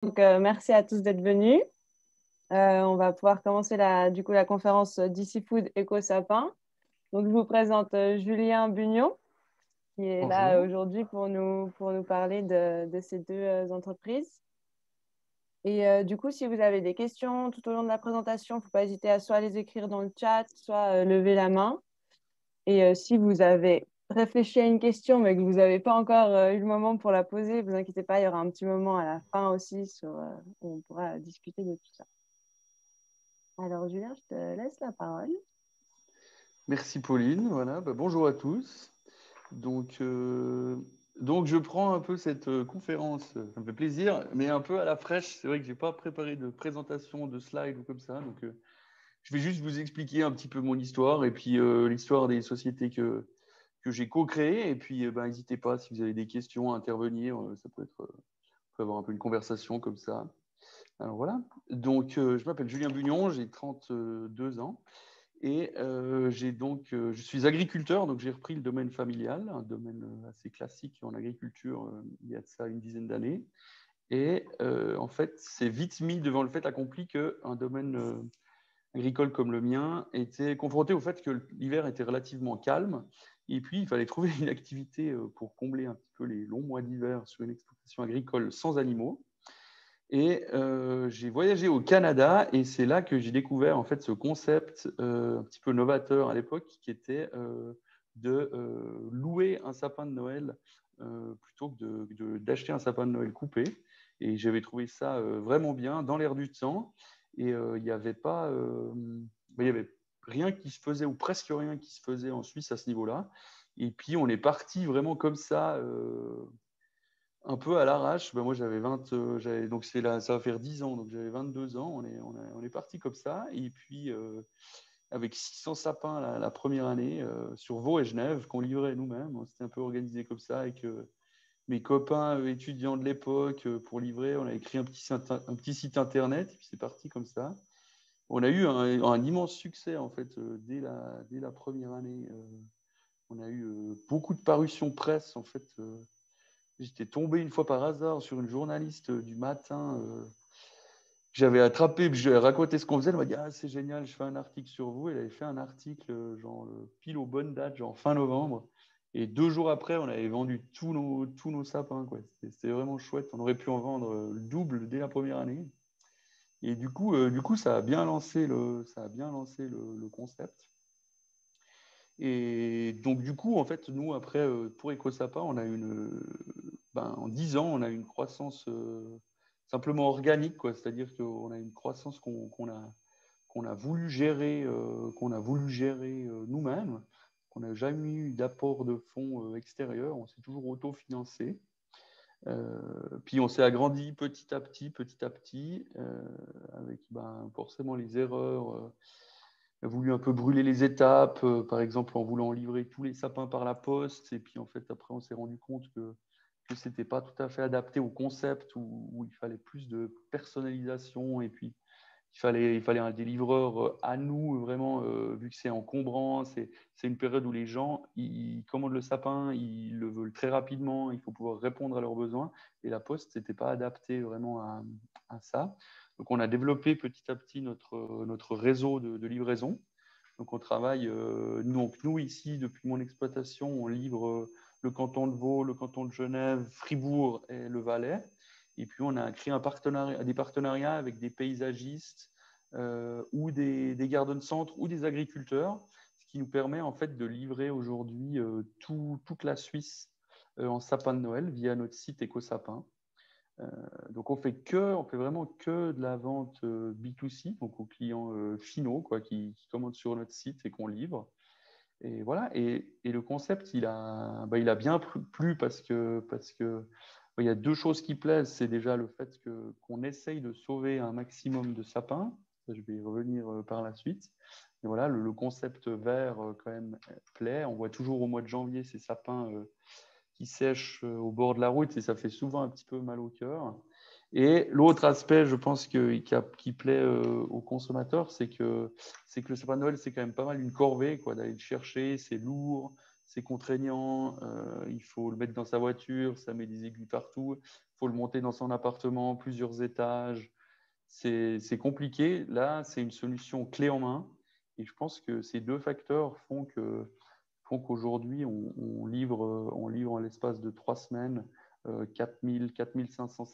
Merci à tous d'être venus. On va pouvoir commencer la conférence DC Food Eco Sapin. Donc, je vous présente Julien Bugnon, qui est là Bonjour. aujourd'hui pour nous parler de ces deux entreprises. Du coup, si vous avez des questions tout au long de la présentation, il ne faut pas hésiter à soit les écrire dans le chat, soit lever la main. Si vous avez réfléchi à une question, mais que vous n'avez pas encore eu le moment pour la poser, vous inquiétez pas, il y aura un petit moment à la fin aussi où on pourra discuter de tout ça. Alors, Julien, je te laisse la parole. Merci Pauline. Voilà, bonjour à tous. Donc, euh, donc, je prends un peu cette conférence, ça me fait plaisir, mais un peu à la fraîche. C'est vrai que j'ai pas préparé de présentation, de slide ou comme ça. Je vais juste vous expliquer un petit peu mon histoire et puis l'histoire des sociétés que j'ai co-créées. Et puis, n'hésitez pas si vous avez des questions à intervenir. Ça peut être, on peut avoir un peu une conversation comme ça. Alors voilà. Je m'appelle Julien Bugnon, j'ai 32 ans. Je suis agriculteur, donc j'ai repris le domaine familial, un domaine assez classique en agriculture il y a de ça une dizaine d'années. En fait, c'est vite mis devant le fait accompli qu'un domaine agricole comme le mien était confronté au fait que l'hiver était relativement calme. Et puis, il fallait trouver une activité pour combler un petit peu les longs mois d'hiver sur une exploitation agricole sans animaux. J'ai voyagé au Canada et c'est là que j'ai découvert en fait ce concept un petit peu novateur à l'époque qui était de louer un sapin de Noël plutôt que d'acheter un sapin de Noël coupé. Et j'avais trouvé ça vraiment bien dans l'air du temps. Il n'y avait pas, il y avait rien qui se faisait ou presque rien qui se faisait en Suisse à ce niveau-là. Et puis on est parti vraiment comme ça un peu à l'arrache. Ben, moi, j'avais 20, donc ça va faire 10 ans, donc j'avais 22 ans. On est parti comme ça. Et puis, avec 600 sapins la première année sur Vaud et Genève, qu'on livrait nous-mêmes. On s'était un peu organisé comme ça avec mes copains étudiants de l'époque pour livrer. On a écrit un petit site internet, et puis c'est parti comme ça. On a eu un immense succès, en fait, dès la première année. On a eu beaucoup de parutions presse, en fait. J'étais tombé une fois par hasard sur une journaliste du matin que j'avais attrapé, puis je lui ai raconté ce qu'on faisait. Elle m'a dit ah, c'est génial, je fais un article sur vous. Elle avait fait un article, genre pile aux bonnes dates, genre fin novembre. Et 2 jours après, on avait vendu tous nos sapins, quoi. C'était vraiment chouette. On aurait pu en vendre le double dès la première année. Et du coup ça a bien lancé le concept. Et donc, du coup, en fait, nous, après, pour EcoSapa, en 10 ans, on a une croissance simplement organique, quoi. C'est-à-dire qu'on a une croissance qu'on a voulu gérer, nous-mêmes, qu'on n'a jamais eu d'apport de fonds extérieurs, on s'est toujours autofinancé. Puis on s'est agrandi petit à petit, avec forcément les erreurs. A voulu un peu brûler les étapes, par exemple en voulant livrer tous les sapins par la poste. Et puis en fait, après, on s'est rendu compte que ce n'était pas tout à fait adapté au concept où il fallait plus de personnalisation. Et puis, il fallait un délivreur à nous, vraiment, vu que c'est encombrant. C'est une période où les gens ils commandent le sapin, ils le veulent très rapidement, il faut pouvoir répondre à leurs besoins. Et la poste, n'était pas adapté vraiment à ça. Donc, on a développé petit à petit notre réseau de livraison. Donc, on travaille, nous, ici, depuis mon exploitation, on livre le canton de Vaud, le canton de Genève, Fribourg et le Valais. Et puis, on a créé des partenariats avec des paysagistes ou des garden centres ou des agriculteurs, ce qui nous permet en fait de livrer aujourd'hui toute la Suisse en sapin de Noël via notre site EcoSapin. Donc on fait vraiment que de la vente B2C, donc aux clients finaux quoi, qui commandent sur notre site et qu'on livre. Et voilà. Et le concept, il a bien plu parce que il y a deux choses qui plaisent. C'est déjà le fait qu'on essaye de sauver un maximum de sapins. Ça, je vais y revenir par la suite. Et voilà, le concept vert quand même plaît. On voit toujours au mois de janvier ces sapins qui sèchent au bord de la route et ça fait souvent un petit peu mal au cœur. Et l'autre aspect, je pense, qui plaît aux consommateurs, c'est que le sapin de Noël, c'est quand même pas mal une corvée, quoi, d'aller le chercher, c'est lourd, c'est contraignant, il faut le mettre dans sa voiture, ça met des aiguilles partout, il faut le monter dans son appartement, plusieurs étages. C'est compliqué. Là, c'est une solution clé en main. Et je pense que ces deux facteurs font qu'aujourd'hui, on livre en l'espace de 3 semaines 4500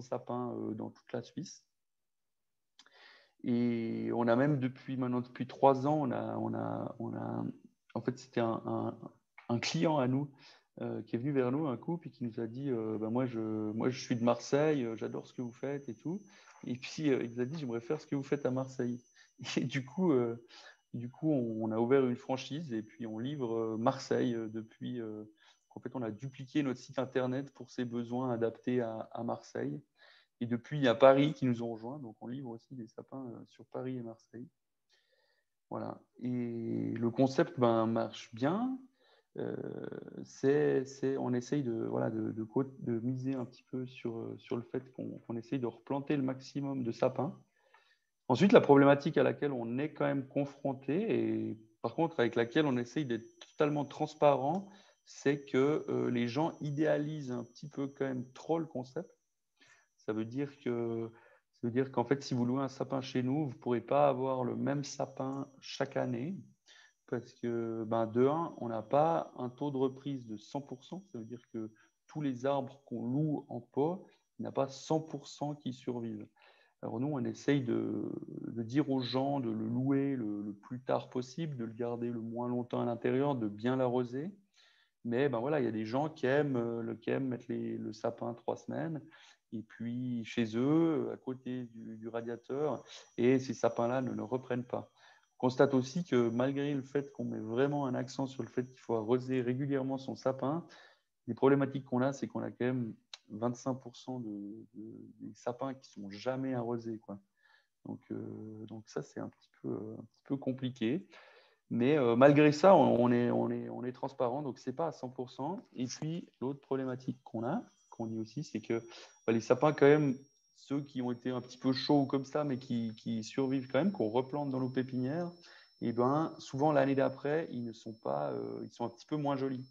sapins dans toute la Suisse. Et on a même depuis 3 ans, en fait, c'était un client à nous qui est venu vers nous, un couple, et qui nous a dit moi, je suis de Marseille, j'adore ce que vous faites et tout. Et puis, il nous a dit j'aimerais faire ce que vous faites à Marseille. Et du coup, on a ouvert une franchise et puis on livre Marseille depuis. En fait, on a dupliqué notre site internet pour ses besoins adaptés à Marseille. Et depuis, il y a Paris qui nous ont rejoints. Donc, on livre aussi des sapins sur Paris et Marseille. Voilà. Et le concept marche bien. On essaye de miser un petit peu sur le fait qu'on essaye de replanter le maximum de sapins. Ensuite, la problématique à laquelle on est quand même confronté, et par contre avec laquelle on essaye d'être totalement transparent, c'est que les gens idéalisent un petit peu quand même trop le concept. Ça veut dire qu'en fait, si vous louez un sapin chez nous, vous ne pourrez pas avoir le même sapin chaque année parce que, de un, on n'a pas un taux de reprise de 100%. Ça veut dire que tous les arbres qu'on loue en pot, il n'y a pas 100% qui survivent. Alors nous, on essaye de dire aux gens de le louer le plus tard possible, de le garder le moins longtemps à l'intérieur, de bien l'arroser. Mais voilà, il y a des gens qui aiment mettre le sapin 3 semaines, et puis chez eux, à côté du radiateur, et ces sapins-là ne le reprennent pas. On constate aussi que malgré le fait qu'on met vraiment un accent sur le fait qu'il faut arroser régulièrement son sapin, les problématiques qu'on a, c'est qu'on a quand même 25% des sapins qui ne sont jamais arrosés, quoi. Donc ça, c'est un petit peu compliqué. Mais malgré ça, on est transparent, donc ce n'est pas à 100%. Et puis, l'autre problématique qu'on dit aussi, c'est que les sapins, quand même, ceux qui ont été un petit peu chauds comme ça, mais qui survivent quand même, qu'on replante dans nos pépinières, et souvent l'année d'après, ils sont un petit peu moins jolis.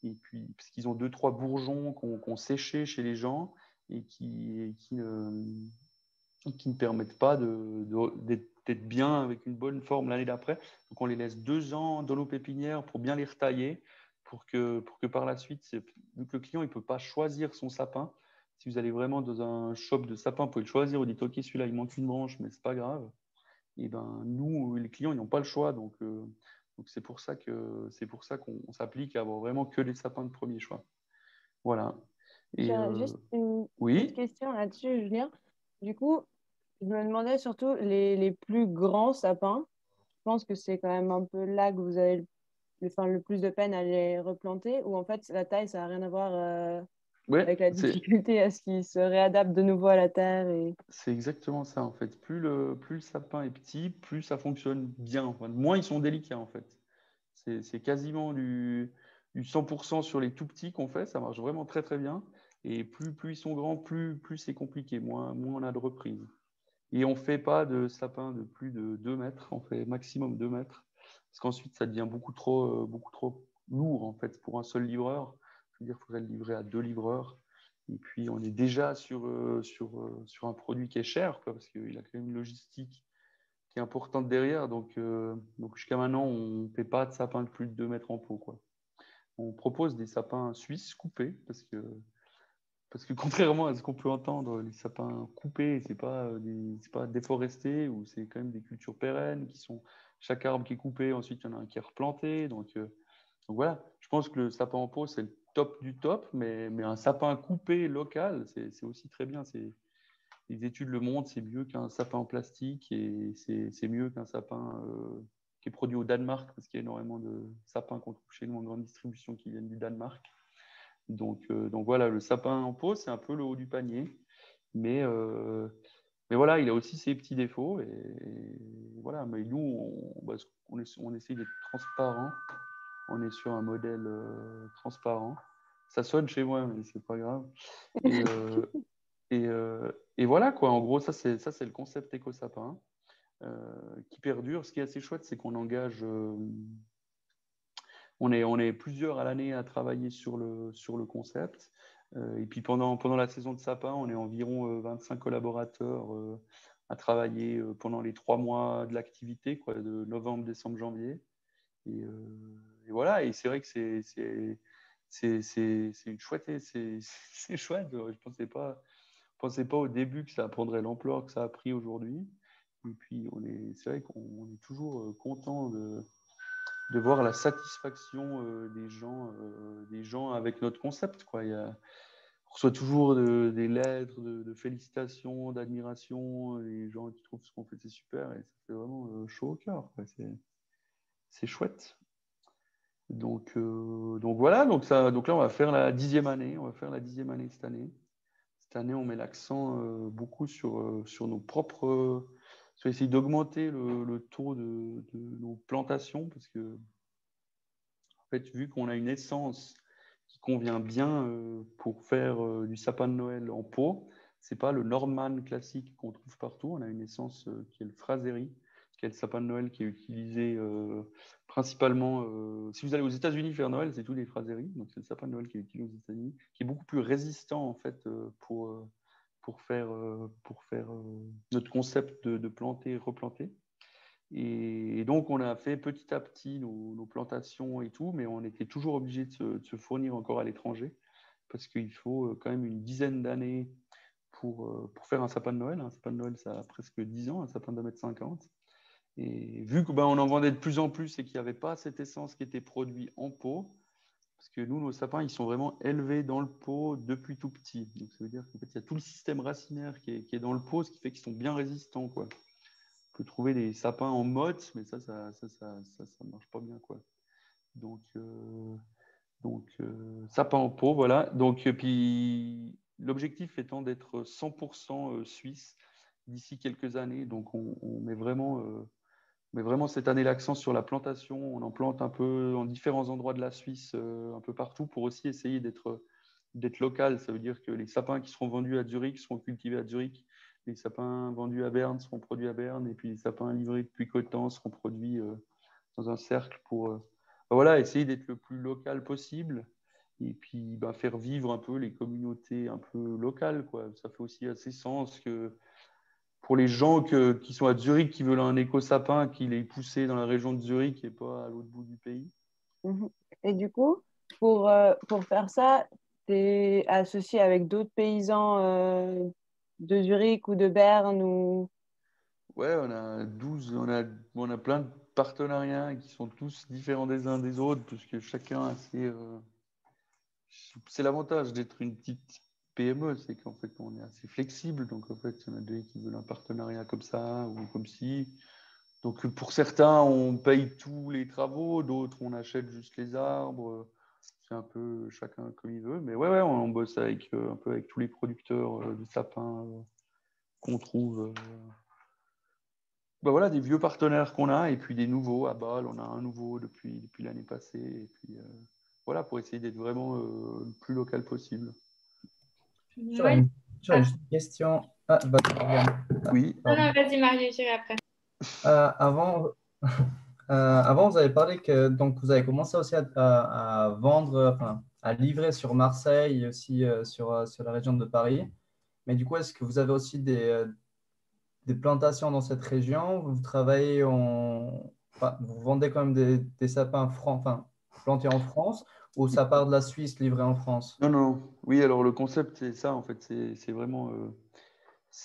Et puis, parce qu'ils ont 2-3 bourgeons qu'on séché chez les gens et qui ne permettent pas d'être bien avec une bonne forme l'année d'après. Donc, on les laisse 2 ans dans nos pépinières pour bien les retailler, pour que par la suite, vu que le client ne peut pas choisir son sapin, si vous allez vraiment dans un shop de sapin, vous pouvez le choisir, vous dites ok, celui-là, il manque une branche, mais ce n'est pas grave. Et nous, les clients, ils n'ont pas le choix. Donc c'est pour ça qu'on s'applique à avoir vraiment que des sapins de premier choix. Voilà. Et J'ai juste une petite oui. question là-dessus, Julien. Du coup, je me demandais surtout les plus grands sapins. Je pense que c'est quand même un peu là que vous avez le plus de peine à les replanter, ou en fait la taille, ça n'a rien à voir Ouais, avec la difficulté à ce qu'ils se réadaptent de nouveau à la terre. c'est exactement ça en fait. Plus le sapin est petit, plus ça fonctionne bien. Enfin, moins ils sont délicats en fait. C'est quasiment du 100% sur les tout petits qu'on fait. Ça marche vraiment très très bien. Et plus ils sont grands, plus c'est compliqué. Moins on a de reprises. Et on ne fait pas de sapin de plus de 2 mètres. On fait maximum 2 mètres. Parce qu'ensuite, ça devient beaucoup trop lourd en fait pour un seul livreur. Je veux dire, il faudrait le livrer à 2 livreurs. Et puis, on est déjà sur un produit qui est cher, quoi, parce qu'il a quand même une logistique qui est importante derrière. Donc jusqu'à maintenant, on ne fait pas de sapin de plus de 2 mètres en pot, quoi. On propose des sapins suisses coupés, parce que contrairement à ce qu'on peut entendre, les sapins coupés, c'est pas déforesté, ou c'est quand même des cultures pérennes qui sont chaque arbre qui est coupé, ensuite il y en a un qui est replanté. Donc voilà, je pense que le sapin en pot, c'est le top du top, mais un sapin coupé local, c'est aussi très bien. Les études le montrent, c'est mieux qu'un sapin en plastique, et c'est mieux qu'un sapin qui est produit au Danemark, parce qu'il y a énormément de sapins qu'on trouve chez nous en grande distribution qui viennent du Danemark. Donc voilà, le sapin en pot, c'est un peu le haut du panier. Mais voilà, il a aussi ses petits défauts. Et voilà, mais nous, on essaie d'être transparent. On est sur un modèle transparent. Ça sonne chez moi, mais c'est pas grave. Et, et voilà, quoi. En gros, ça, c'est le concept éco-sapin qui perdure. Ce qui est assez chouette, c'est qu'on engage. On est plusieurs à l'année à travailler sur le concept. Et puis pendant la saison de sapin, on est environ 25 collaborateurs à travailler pendant les 3 mois de l'activité, quoi, de novembre, décembre, janvier. Et voilà, et c'est vrai que c'est une chouette, c'est chouette. Je pensais pas au début que ça prendrait l'ampleur que ça a pris aujourd'hui. Et puis c'est vrai qu'on est toujours content de voir la satisfaction des gens avec notre concept, quoi. On reçoit toujours des lettres de félicitations, d'admiration, les gens qui trouvent ce qu'on fait c'est super, et ça fait vraiment chaud au cœur, quoi. C'est chouette. Donc voilà, donc là on va faire la 10e année, on va faire la 10e année cette année. Cette année, on met l'accent beaucoup sur nos propres, sur essayer d'augmenter le taux de nos plantations, parce que en fait, vu qu'on a une essence qui convient bien pour faire du sapin de Noël en pot, c'est pas le Nordman classique qu'on trouve partout. On a une essence qui est le Fraserie, qui est le sapin de Noël qui est utilisé principalement. Si vous allez aux États-Unis faire Noël, c'est tous des Fraseries. Donc c'est le sapin de Noël qui est utilisé aux États-Unis, qui est beaucoup plus résistant en fait pour faire notre concept de planter et replanter. Et donc, on a fait petit à petit nos plantations et tout, mais on était toujours obligé de se fournir encore à l'étranger parce qu'il faut quand même une dizaine d'années pour faire un sapin de Noël. Un sapin de Noël, ça a presque 10 ans, un sapin de 1,50 m. Et vu qu'on en vendait de plus en plus et qu'il n'y avait pas cette essence qui était produite en pot, parce que nous, nos sapins, ils sont vraiment élevés dans le pot depuis tout petit. Donc, ça veut dire qu'en fait, il y a tout le système racinaire qui est dans le pot, ce qui fait qu'ils sont bien résistants, quoi. On peut trouver des sapins en motte, mais ça marche pas bien, quoi. Donc, sapin en pot, voilà. Donc, puis l'objectif étant d'être 100% suisse d'ici quelques années. Donc, on met vraiment cette année l'accent sur la plantation. On en plante un peu en différents endroits de la Suisse, un peu partout, pour aussi essayer d'être local. Ça veut dire que les sapins qui seront vendus à Zurich seront cultivés à Zurich. Les sapins vendus à Berne seront produits à Berne. Et puis les sapins livrés depuis Coton seront produits dans un cercle pour voilà, essayer d'être le plus local possible. Et puis faire vivre un peu les communautés un peu locales, quoi. Ça fait aussi assez sens que pour les gens qui sont à Zurich, qui veulent un éco-sapin, qu'il est poussé dans la région de Zurich et pas à l'autre bout du pays. Mhm. Et du coup, pour faire ça, tu es associé avec d'autres paysans de Zurich ou de Berne ou... Ouais, on a plein de partenariats qui sont tous différents des uns des autres, parce que chacun a c'est l'avantage d'être une petite PME, c'est qu'en fait, on est assez flexible. Donc, en fait, il y en a des qui veulent un partenariat comme ça ou comme ci. Donc, pour certains, on paye tous les travaux, d'autres, on achète juste les arbres. C'est un peu chacun comme il veut. Mais ouais, on bosse un peu avec tous les producteurs de sapins qu'on trouve. Voilà, des vieux partenaires qu'on a et puis des nouveaux. À Bâle, on a un nouveau depuis l'année passée. Et puis voilà, pour essayer d'être vraiment le plus local possible. Moi, J'aurais juste une question. Ah, bah, Viviane. Oui. non, Pardon. non, vas-y, Marie, j'irai après. Avant, avant, vous avez parlé que donc, vous avez commencé aussi à vendre, enfin, à livrer sur Marseille et aussi sur la région de Paris. Mais du coup, est-ce que vous avez aussi des plantations dans cette région? Vous travaillez enfin, vous vendez quand même des sapins enfin, plantés en France ou ça part de la Suisse livré en France? Non, non. Oui, alors le concept, c'est ça, en fait. C'est vraiment.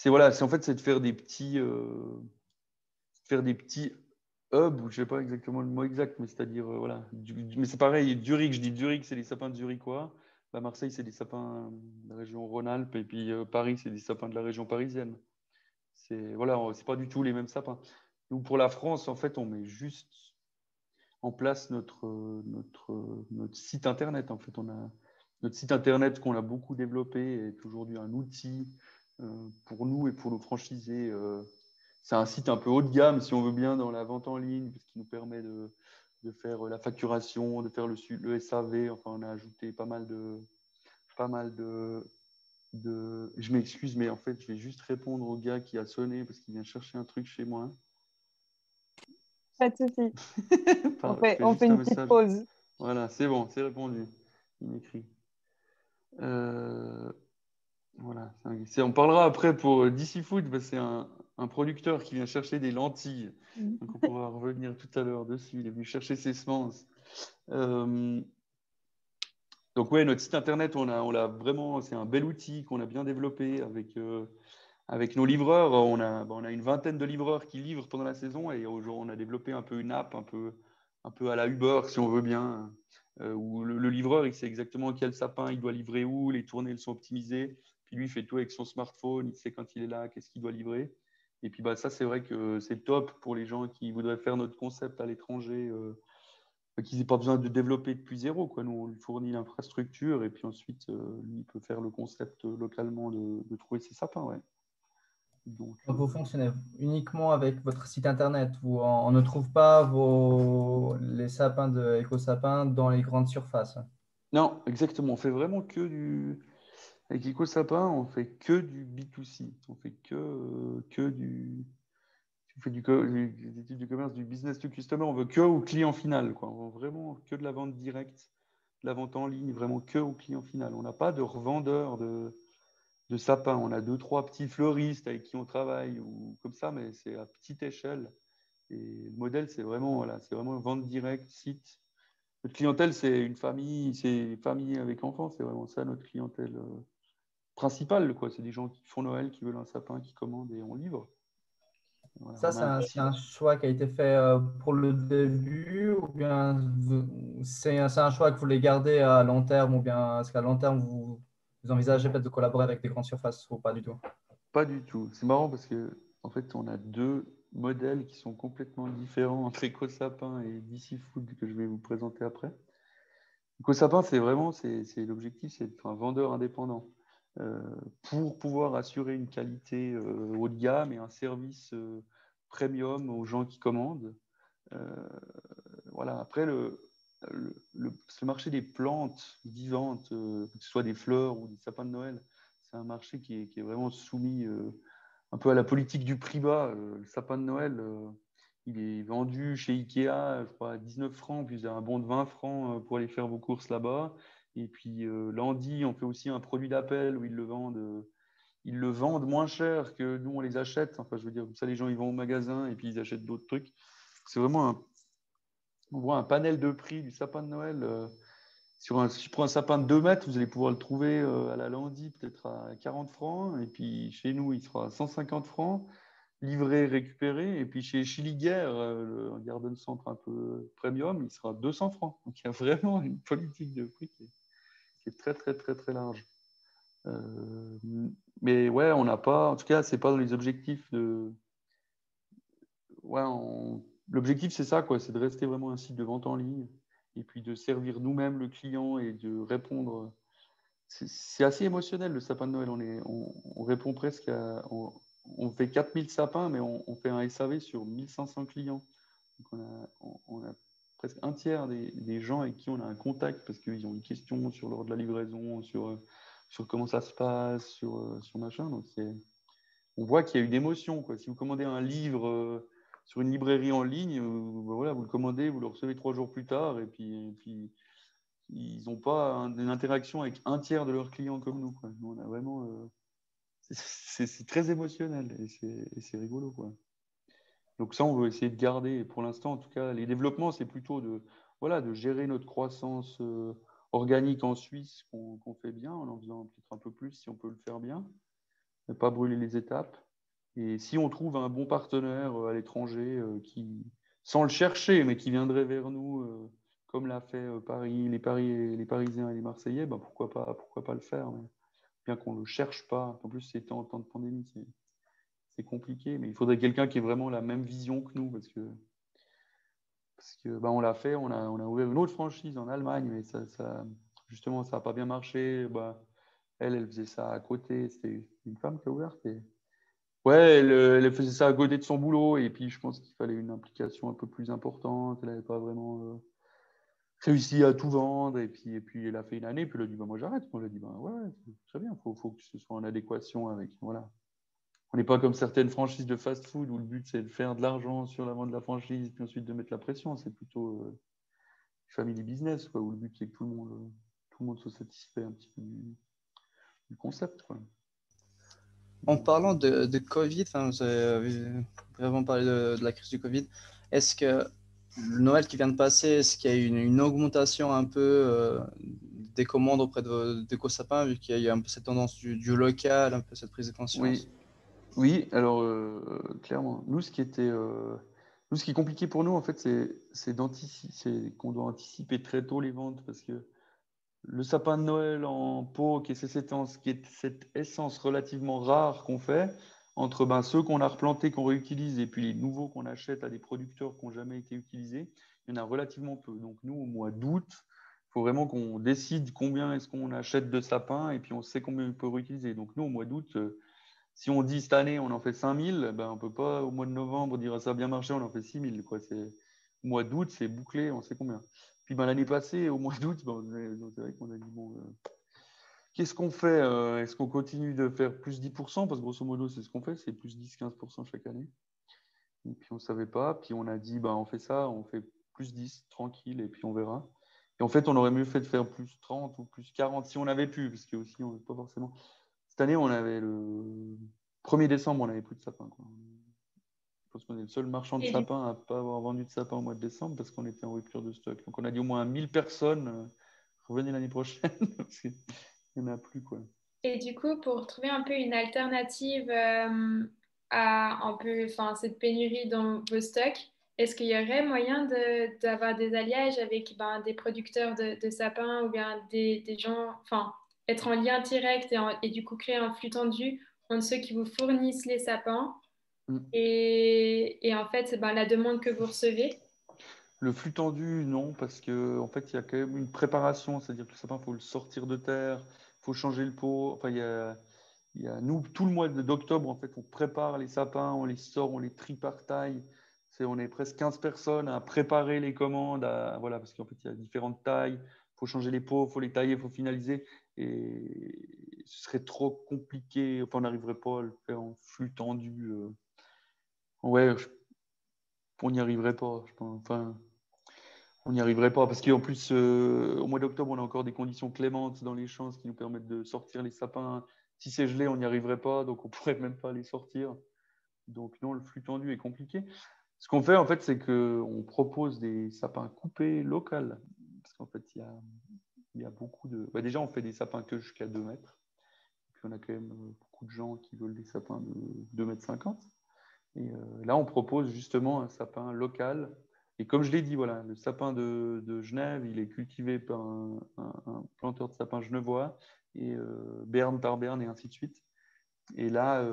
Voilà, en fait, c'est de faire des petits hubs, ou je sais pas exactement le mot exact, mais c'est-à-dire, voilà. Mais c'est pareil, Zurich, je dis Zurich, c'est des sapins de Zurichois. Marseille, c'est des sapins de la région Rhône-Alpes. Et puis Paris, c'est des sapins de la région parisienne. Voilà, c'est pas du tout les mêmes sapins. Nous, pour la France, en fait, on met juste en place notre site internet. En fait, on a notre site internet qu'on a beaucoup développé est aujourd'hui un outil pour nous et pour nos franchisés. C'est un site un peu haut de gamme, si on veut bien, dans la vente en ligne, parce qu'il nous permet de faire la facturation, de faire le SAV. Enfin, on a ajouté pas mal de... Je m'excuse, mais en fait, je vais juste répondre au gars qui a sonné parce qu'il vient chercher un truc chez moi. Pas de souci. Je fais On fait juste un une petite message. pause. Voilà, c'est bon, c'est répondu. Il m'écrit. Euh, voilà. On parlera après pour DC Food, parce que c'est un producteur qui vient chercher des lentilles. Donc, on pourra revenir tout à l'heure dessus. Il est venu chercher ses semences. Donc, ouais, notre site internet, on l'a vraiment, c'est un bel outil qu'on a bien développé avec nos livreurs. On a une vingtaine de livreurs qui livrent pendant la saison et aujourd'hui, on a développé un peu une app, un peu à la Uber, si on veut bien, où le livreur, il sait exactement quel sapin il doit livrer où, les tournées sont optimisées. Puis lui, il fait tout avec son smartphone, il sait quand il est là, qu'est-ce qu'il doit livrer. Et puis, ça, c'est vrai que c'est top pour les gens qui voudraient faire notre concept à l'étranger, qu'ils n'aient pas besoin de développer depuis zéro, quoi. Nous, on lui fournit l'infrastructure et puis ensuite, lui, il peut faire le concept localement de trouver ses sapins. Ouais. Donc, Donc, vous fonctionnez uniquement avec votre site internet. On ne trouve pas les sapins de EcoSapin dans les grandes surfaces. non, exactement. On fait vraiment avec EcoSapin, on fait que du B2C. On fait que du. On fait des études du commerce, du business to customer. On veut que au client final, quoi. On veut vraiment que de la vente directe, de la vente en ligne, vraiment que au client final. On n'a pas de revendeur de sapins. On a 2, 3 petits fleuristes avec qui on travaille ou comme ça, mais c'est à petite échelle. Et le modèle, c'est vraiment vente directe, site. Notre clientèle, c'est famille avec enfants, c'est vraiment ça notre clientèle principale, quoi. C'est des gens qui font Noël, qui veulent un sapin, qui commandent et on livre. Voilà, Ça, c'est un choix qui a été fait pour le début ou bien c'est un choix que vous voulez garder à long terme ou bien est-ce qu'à long terme, vous envisagez peut-être de collaborer avec des grandes surfaces ou pas du tout? Pas du tout. C'est marrant parce que en fait, on a deux modèles qui sont complètement différents entre EcoSapin et DC Food que je vais vous présenter après. EcoSapin, c'est l'objectif, c'est d'être un vendeur indépendant euh, pour pouvoir assurer une qualité haut de gamme et un service premium aux gens qui commandent. Voilà. Après, ce marché des plantes vivantes, que ce soit des fleurs ou des sapins de Noël, c'est un marché qui est vraiment soumis un peu à la politique du prix bas. Le sapin de Noël, il est vendu chez Ikea, je crois, à 19 francs, puis vous avez un bon de 20 francs pour aller faire vos courses là-bas. Et puis, Landy, on fait aussi un produit d'appel où ils le vendent moins cher que nous, on les achète. Enfin, je veux dire, comme ça, les gens, ils vont au magasin et puis ils achètent d'autres trucs. C'est vraiment on voit un panel de prix du sapin de Noël. Si je prends un sapin de 2 mètres, vous allez pouvoir le trouver à la Landy peut-être à 40 francs. Et puis chez nous, il sera à 150 francs, livré, récupéré. Et puis chez Chiliguer, le garden centre un peu premium, il sera à 200 francs. Donc il y a vraiment une politique de prix qui est très, très, très, très large. Mais ouais, on n'a pas, en tout cas, c'est pas dans les objectifs de. Ouais, l'objectif, c'est ça, quoi, c'est de rester vraiment un site de vente en ligne et puis de servir nous-mêmes le client et de répondre. C'est assez émotionnel le sapin de Noël. On répond presque à. On fait 4000 sapins, mais on fait un SAV sur 1500 clients. Donc on a presque un tiers des gens avec qui on a un contact parce qu'ils ont une question sur l'ordre de la livraison, sur comment ça se passe, sur machin. Donc on voit qu'il y a une émotion, quoi. Si vous commandez un livre sur une librairie en ligne, voilà, vous le commandez, vous le recevez 3 jours plus tard, et puis ils n'ont pas une interaction avec un tiers de leurs clients comme nous, quoi. Nous, on a vraiment, c'est très émotionnel et c'est rigolo, quoi. Donc ça, on veut essayer de garder. Et pour l'instant, en tout cas, les développements, c'est plutôt de gérer notre croissance organique en Suisse qu'on fait bien, en faisant peut-être un peu plus si on peut le faire bien, ne pas brûler les étapes. Et si on trouve un bon partenaire à l'étranger sans le chercher, mais qui viendrait vers nous, comme l'a fait Paris, les Parisiens et les Marseillais, ben pourquoi pas le faire, mais bien qu'on ne le cherche pas. En plus, c'était en temps de pandémie, c'est compliqué, mais il faudrait quelqu'un qui ait vraiment la même vision que nous, parce que ben, on l'a fait, on a ouvert une autre franchise en Allemagne, mais justement, ça n'a pas bien marché. Ben, elle faisait ça à côté. C'était une femme qui a ouvert. Ouais, elle faisait ça à côté de son boulot et puis je pense qu'il fallait une implication un peu plus importante. Elle n'avait pas vraiment réussi à tout vendre et puis elle a fait une année. Puis elle a dit bah, moi j'arrête. Moi, elle a dit bah, ouais, c'est très bien. Faut que ce soit en adéquation avec. Voilà. On n'est pas comme certaines franchises de fast-food où le but c'est de faire de l'argent sur la vente de la franchise puis ensuite de mettre la pression. C'est plutôt family business quoi, où le but c'est que tout le monde soit satisfait un petit peu du concept, quoi. En parlant de Covid, enfin, vous avez vraiment parlé de la crise du Covid. Est-ce que le Noël qui vient de passer, est-ce qu'il y a eu une augmentation un peu des commandes auprès de vos sapins, vu qu'il y a eu un peu cette tendance du local, un peu cette prise de conscience? Oui, alors clairement, nous, ce qui est compliqué pour nous, en fait, c'est qu'on doit anticiper très tôt les ventes parce que le sapin de Noël en pot, qui est cette essence relativement rare qu'on fait, entre ceux qu'on a replantés, qu'on réutilise, et puis les nouveaux qu'on achète à des producteurs qui n'ont jamais été utilisés, il y en a relativement peu. Donc nous, au mois d'août, il faut vraiment qu'on décide combien est-ce qu'on achète de sapins, et puis on sait combien on peut réutiliser. Donc nous, au mois d'août, si on dit cette année, on en fait 5000, on ne peut pas au mois de novembre dire ça a bien marché, on en fait 6000. Au mois d'août, c'est bouclé, on sait combien. Puis l'année passée, au mois d'août, c'est vrai qu'on a dit, bon, qu'est-ce qu'on fait? Est-ce qu'on continue de faire plus 10%? Parce que grosso modo, c'est ce qu'on fait, c'est plus 10-15% chaque année. Et puis on ne savait pas, puis on a dit, on fait ça, on fait plus 10, tranquille, et puis on verra. Et en fait, on aurait mieux fait de faire plus 30 ou plus 40 si on avait pu, parce que aussi, on n'est pas forcément. Cette année, on avait le 1er décembre, on n'avait plus de sapin, quoi. Je pense qu'on est le seul marchand de Et du sapins à ne pas avoir vendu de sapin au mois de décembre parce qu'on était en rupture de stock. Donc on a dit au moins 1000 personnes, revenez l'année prochaine parce qu'il n'y en a plus, quoi. Et du coup, pour trouver un peu une alternative à un peu, enfin, cette pénurie dans vos stocks, est-ce qu'il y aurait moyen d'avoir des alliages avec des producteurs de sapins ou bien des gens, enfin, être en lien direct et du coup créer un flux tendu entre ceux qui vous fournissent les sapins Mm. et en fait, la demande que vous recevez? Le flux tendu, non, parce qu'en fait, il y a quand même une préparation, c'est-à-dire que le sapin, il faut le sortir de terre, il faut changer le pot. Enfin, nous, tout le mois d'octobre, en fait, on prépare les sapins, on les sort, on les trie par taille. On est presque 15 personnes à préparer les commandes, voilà, parce qu'en fait, il y a différentes tailles. Il faut changer les pots, il faut les tailler, il faut finaliser. Et ce serait trop compliqué. Enfin, on n'arriverait pas à le faire en flux tendu. Ouais, on n'y arriverait pas, je pense. Enfin, on n'y arriverait pas parce qu'en plus, au mois d'octobre, on a encore des conditions clémentes dans les champs, ce qui nous permettent de sortir les sapins. Si c'est gelé, on n'y arriverait pas, donc on ne pourrait même pas les sortir. Donc non, le flux tendu est compliqué. Ce qu'on fait, en fait, c'est qu'on propose des sapins coupés locaux. Parce qu'en fait, il y a beaucoup de. Déjà, on fait des sapins que jusqu'à 2 mètres. Puis on a quand même beaucoup de gens qui veulent des sapins de 2,50 m. Et là, on propose justement un sapin local. Et comme je l'ai dit, voilà, le sapin de Genève, il est cultivé par un planteur de sapins genevois, et berne par berne, et ainsi de suite. Et là,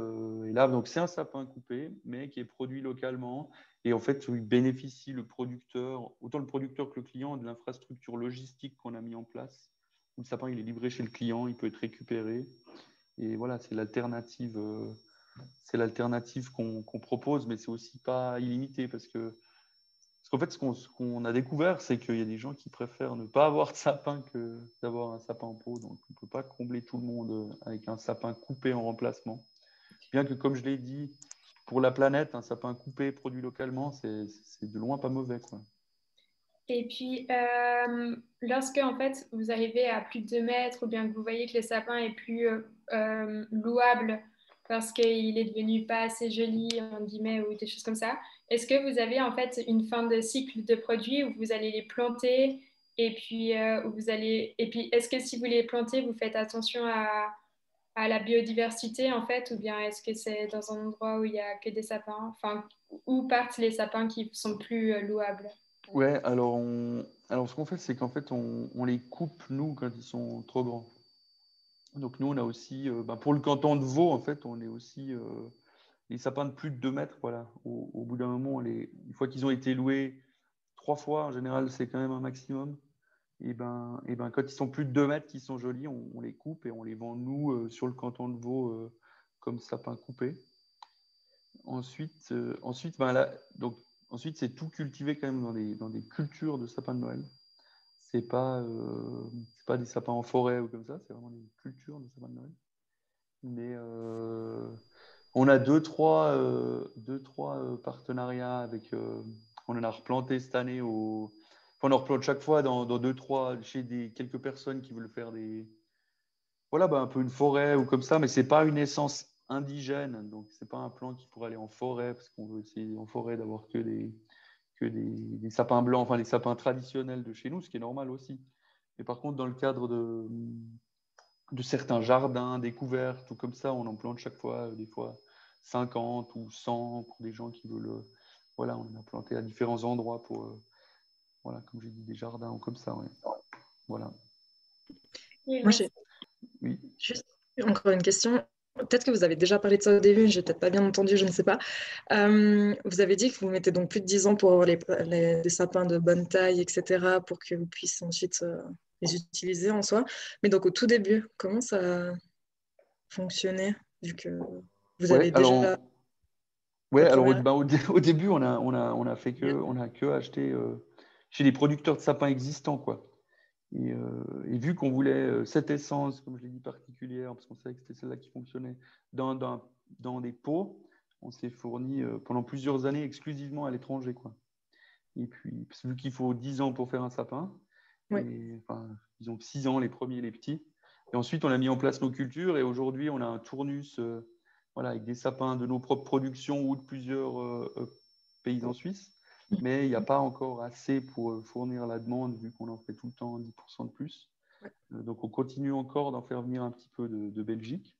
donc c'est un sapin coupé, mais qui est produit localement. Et en fait, il bénéficie le producteur, autant le producteur que le client, de l'infrastructure logistique qu'on a mis en place. Le sapin, il est livré chez le client, il peut être récupéré. Et voilà, c'est l'alternative. C'est l'alternative qu'on propose, mais c'est aussi pas illimité parce qu'en fait, ce qu'on a découvert, c'est qu'il y a des gens qui préfèrent ne pas avoir de sapin que d'avoir un sapin en pot. Donc, on ne peut pas combler tout le monde avec un sapin coupé en remplacement. Bien que, comme je l'ai dit, pour la planète, un sapin coupé produit localement, c'est de loin pas mauvais, quoi. Et puis, lorsque en fait vous arrivez à plus de 2 mètres ou bien que vous voyez que le sapin est plus louable parce qu'il est devenu pas assez joli, en guillemets, ou des choses comme ça, est-ce que vous avez en fait une fin de cycle de produits où vous allez les planter et puis, et puis est-ce que si vous les plantez, vous faites attention à la biodiversité en fait, ou bien est-ce que c'est dans un endroit où il y a que des sapins, enfin, où partent les sapins qui sont plus louables? Ouais, alors ce qu'on fait, c'est qu'en fait, on les coupe, nous, quand ils sont trop grands. Donc, nous, on a aussi, pour le canton de Vaud, en fait, on est aussi les sapins de plus de 2 mètres. Voilà. Au bout d'un moment, une fois qu'ils ont été loués 3 fois, en général, c'est quand même un maximum. Quand ils sont plus de 2 mètres, qui sont jolis, on les coupe et on les vend, nous, sur le canton de Vaud, comme sapins coupés. Ensuite, c'est tout cultivé quand même dans des cultures de sapins de Noël. C'est pas des sapins en forêt ou comme ça, c'est vraiment des cultures de sapins de Noël. Mais on a deux, trois partenariats avec. On en a replanté cette année on en replante chaque fois dans deux, trois chez quelques personnes qui veulent faire des. voilà, un peu une forêt ou comme ça, mais ce n'est pas une essence indigène. Donc, ce n'est pas un plan qui pourrait aller en forêt, parce qu'on veut essayer en forêt d'avoir que des sapins blancs, enfin les sapins traditionnels de chez nous, ce qui est normal aussi. Mais par contre, dans le cadre de certains jardins découvertes ou comme ça, on en plante chaque fois, des fois 50 ou 100 pour des gens qui veulent. Voilà, on en a planté à différents endroits pour, voilà, comme j'ai dit, des jardins ou comme ça. Ouais. Voilà. Oui, Moi, merci. j'ai Oui. juste encore une question. Peut-être que vous avez déjà parlé de ça au début, j'ai peut-être pas bien entendu, je ne sais pas. Vous avez dit que vous mettez donc plus de 10 ans pour avoir des sapins de bonne taille, etc., pour que vous puissiez ensuite les utiliser en soi. Mais donc au tout début, comment ça fonctionnait, vu que vous Ouais, avez déjà la alors première... au début, on a que acheté chez les producteurs de sapins existants, quoi. Et vu qu'on voulait cette essence, comme je l'ai dit, particulière, parce qu'on savait que c'était celle-là qui fonctionnait, dans des pots, on s'est fourni pendant plusieurs années exclusivement à l'étranger, quoi. Et puis, vu qu'il faut 10 ans pour faire un sapin, Oui. et, enfin, disons 6 ans les premiers, les petits. Et ensuite, on a mis en place nos cultures et aujourd'hui, on a un tournus voilà, avec des sapins de nos propres productions ou de plusieurs paysans suisses. Mais il n'y a pas encore assez pour fournir la demande vu qu'on en fait tout le temps 10% de plus. Ouais. Donc, on continue encore d'en faire venir un petit peu de Belgique.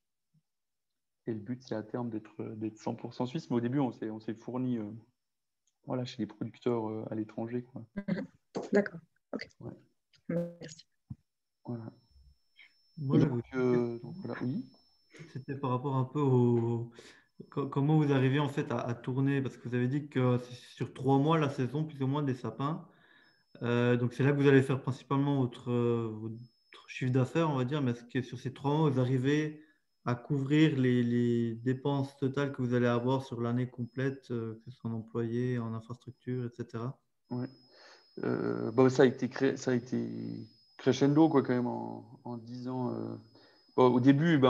Et le but, c'est à terme d'être 100% suisse. Mais au début, on s'est fourni voilà, chez les producteurs à l'étranger, quoi. D'accord, ok. Ouais. Merci. Voilà. Moi, j'avais Donc, voilà, oui. C'était par rapport un peu au comment vous arrivez en fait à tourner, parce que vous avez dit que c'est sur 3 mois la saison, plus ou moins des sapins. Donc c'est là que vous allez faire principalement votre chiffre d'affaires, on va dire, mais est-ce que sur ces 3 mois, vous arrivez à couvrir les dépenses totales que vous allez avoir sur l'année complète, que ce soit en employés, en infrastructure, etc. Ouais. Ça a été crescendo, quoi, quand même en 10 ans. Au début,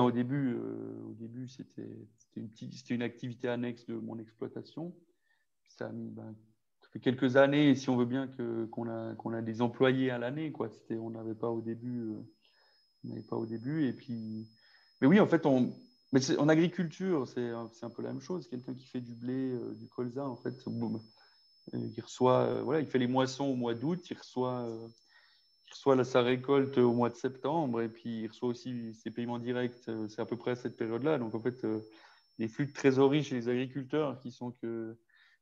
c'était une activité annexe de mon exploitation. Ça a mis ça fait quelques années, si on veut bien qu'on a des employés à l'année, quoi. On n'avait pas au début, Et puis, mais oui, en fait, en agriculture, c'est un peu la même chose. Quelqu'un qui fait du blé, du colza, en fait, il reçoit, voilà, il fait les moissons au mois d'août, il reçoit sa récolte au mois de septembre, et puis il reçoit aussi ses paiements directs, c'est à peu près à cette période-là. Donc en fait, les flux de trésorerie chez les agriculteurs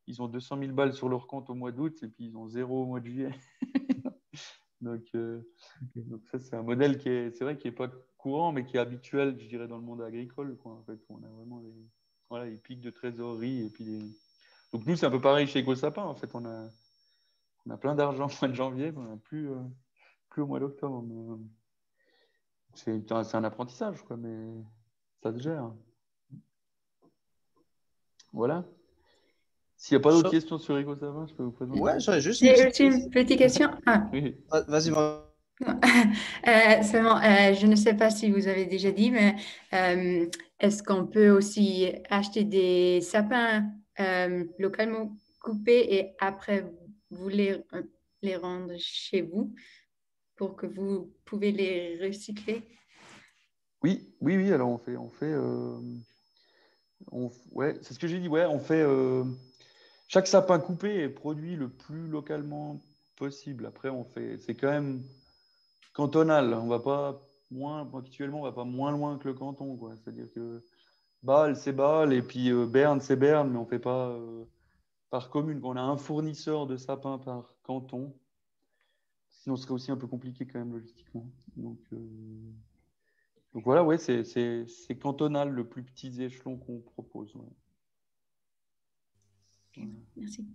ils ont 200 000 balles sur leur compte au mois d'août, et puis ils ont zéro au mois de juillet. donc, donc ça, c'est un modèle c'est vrai, qui n'est pas courant, mais qui est habituel, je dirais, dans le monde agricole, quoi. En fait, on a vraiment les pics de trésorerie, et puis donc nous, c'est un peu pareil chez EcoSapin. En fait, on a plein d'argent au mois de janvier, mais on n'a plus au mois d'octobre. C'est un apprentissage, quoi, mais ça se gère. Voilà. S'il n'y a pas d'autres questions sur EcoSapin, je peux vous présenter. Ouais, j'aurais juste une J'ai petite aussi une petite question. Ah. Oui. Vas-y, moi. Seulement, je ne sais pas si vous avez déjà dit, mais est-ce qu'on peut aussi acheter des sapins localement coupés et après vous les rendre chez vous pour que vous pouvez les recycler? Oui. Alors ouais, c'est ce que j'ai dit. Ouais, on fait. Chaque sapin coupé est produit le plus localement possible. Après, c'est quand même cantonal. On va pas actuellement, on va pas moins loin que le canton, quoi. C'est-à-dire que Bâle, c'est Bâle, et puis Berne, c'est Berne, mais on fait pas par commune. On a un fournisseur de sapins par canton. Sinon, ce serait aussi un peu compliqué quand même logistiquement. Donc voilà, ouais, c'est cantonal, le plus petit échelon qu'on propose. Ouais. Okay, merci.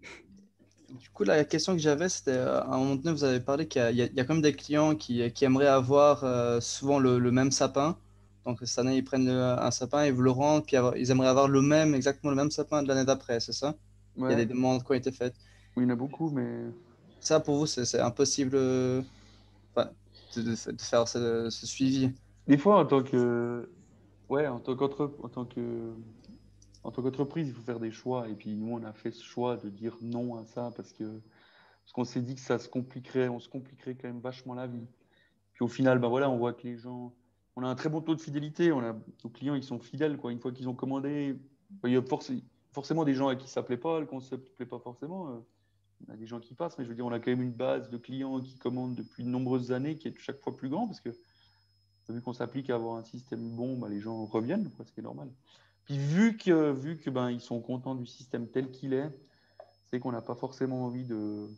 Du coup, la question que j'avais, c'était à un moment donné, vous avez parlé qu'il y a quand même des clients qui aimeraient avoir souvent le même sapin. Donc, cette année, ils prennent un sapin, ils vous le rendent, puis ils aimeraient avoir exactement le même sapin de l'année d'après, c'est ça? Il y a des Ouais. demandes qui ont été faites. Oui, il y en a beaucoup, mais Ça, pour vous, c'est impossible enfin, de faire ce suivi. des fois, en tant qu'entreprise, il faut faire des choix. Et puis nous, on a fait ce choix de dire non à ça parce qu'on s'est dit que on se compliquerait quand même vachement la vie. Puis au final, voilà, on voit que les gens, on a un très bon taux de fidélité. Nos clients, ils sont fidèles, quoi. Une fois qu'ils ont commandé, il y a forcément des gens à qui ça ne plaît pas, le concept ne plaît pas forcément. On a des gens qui passent, mais je veux dire, on a quand même une base de clients qui commandent depuis de nombreuses années qui est chaque fois plus grand parce que vu qu'on s'applique à avoir un système bon, bah, les gens reviennent, quoi, ce qui est normal. Puis vu que ben, ils sont contents du système tel qu'il est, c'est qu'on n'a pas forcément envie de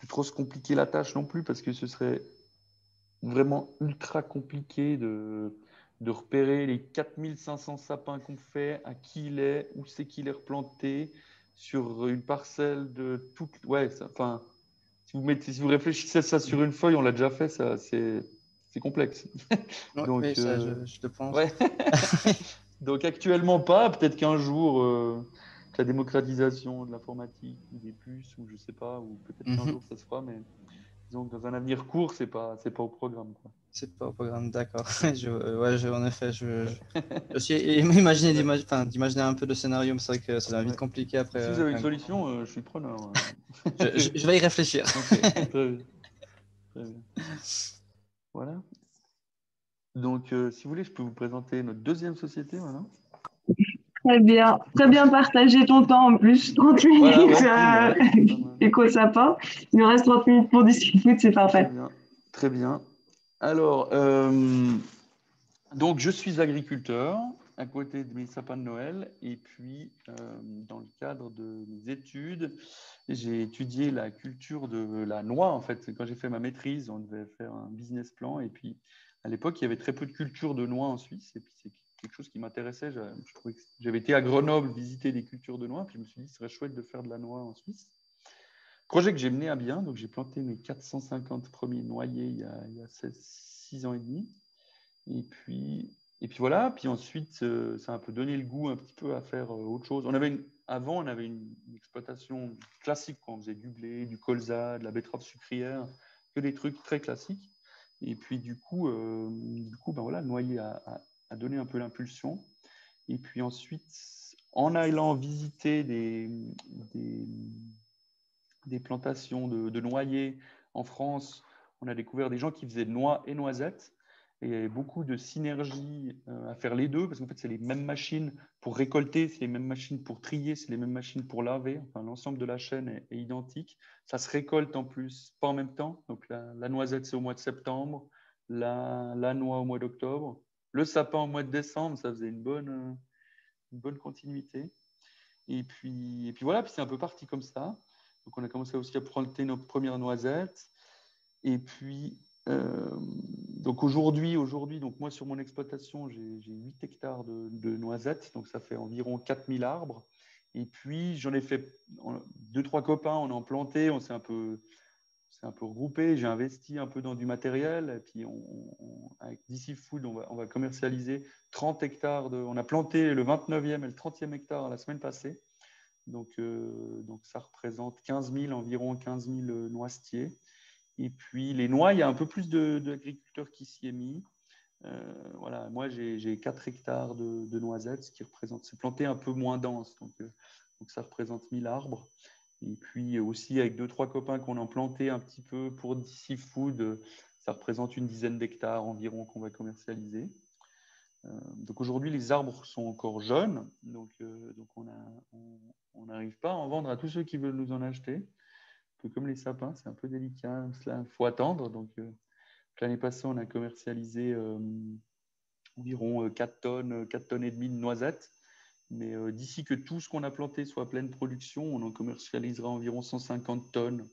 trop se compliquer la tâche non plus parce que ce serait vraiment ultra compliqué de repérer les 4500 sapins qu'on fait, à qui il est, où c'est qu'il est replanté, sur une parcelle de toute. Ouais, enfin, si vous réfléchissez à ça sur une feuille, on l'a déjà fait, ça, c'est complexe. Ouais, Donc, oui, ça, je te pense. ouais. Donc, actuellement pas. Peut-être qu'un jour, la démocratisation de l'informatique, ou des puces, ou je sais pas, ou peut-être qu'un jour ça se fera, mais disons que dans un avenir court, c'est pas au programme, quoi. C'est pas au programme, d'accord. En effet, je suis imaginé d'imaginer un peu le scénario, mais c'est vrai que ça devient vite compliqué après. Si vous avez une solution, je suis preneur. Je vais y réfléchir. Ok, très bien. Très bien. Voilà. Donc, si vous voulez, je peux vous présenter notre deuxième société maintenant. Très bien partagé ton temps en plus. 30 minutes Voilà, cool, éco-sapin. Il nous reste 30 minutes pour discuter, c'est parfait. Très bien. Très bien. Alors, donc je suis agriculteur à côté de mes sapins de Noël et puis dans le cadre de mes études, j'ai étudié la culture de la noix. En fait, quand j'ai fait ma maîtrise, on devait faire un business plan et puis à l'époque, il y avait très peu de culture de noix en Suisse et puis c'est quelque chose qui m'intéressait. J'avais été à Grenoble visiter des cultures de noix, puis je me suis dit, ce serait chouette de faire de la noix en Suisse. Projet que j'ai mené à bien, donc j'ai planté mes 450 premiers noyers il y a 6 ans et demi. Et puis voilà, puis ensuite, ça a un peu donné le goût un petit peu à faire autre chose. Avant, on avait une exploitation classique, quoi. On faisait du blé, du colza, de la betterave sucrière, que des trucs très classiques. Et puis du coup ben voilà, le noyer a donné un peu l'impulsion. Et puis ensuite, en allant visiter des plantations de noyers en France, on a découvert des gens qui faisaient noix et noisettes. Et il y avait beaucoup de synergie à faire les deux, parce qu'en fait, c'est les mêmes machines pour récolter, c'est les mêmes machines pour trier, c'est les mêmes machines pour laver. Enfin, l'ensemble de la chaîne est identique. Ça se récolte en plus, pas en même temps. Donc, la noisette, c'est au mois de septembre, la noix au mois d'octobre, le sapin au mois de décembre. Ça faisait une bonne continuité. Et puis voilà, puis c'est un peu parti comme ça. Donc, on a commencé aussi à planter nos premières noisettes. Et puis, donc aujourd'hui, donc moi, sur mon exploitation, j'ai 8 hectares de noisettes. Donc, ça fait environ 4000 arbres. Et puis, j'en ai fait 2-3 copains, on en planté, on s'est un peu regroupé. J'ai investi un peu dans du matériel. Et puis, avec DC Food, on va commercialiser 30 hectares. On a planté le 29e et le 30e hectare la semaine passée. Donc, ça représente environ 15 000 noisetiers. Et puis, les noix, il y a un peu plus d'agriculteurs qui s'y est mis. Voilà, moi, j'ai 4 hectares de noisettes, ce qui représente, c'est planté un peu moins dense. Donc ça représente 1000 arbres. Et puis aussi, avec 2-3 copains qu'on a planté un petit peu pour DC Food, ça représente une dizaine d'hectares environ qu'on va commercialiser. Donc aujourd'hui, les arbres sont encore jeunes, donc on n'arrive pas à en vendre à tous ceux qui veulent nous en acheter. Un peu comme les sapins, c'est un peu délicat, il faut attendre. Donc l'année passée, on a commercialisé environ 4 tonnes et demie de noisettes. Mais d'ici que tout ce qu'on a planté soit à pleine production, on en commercialisera environ 150 tonnes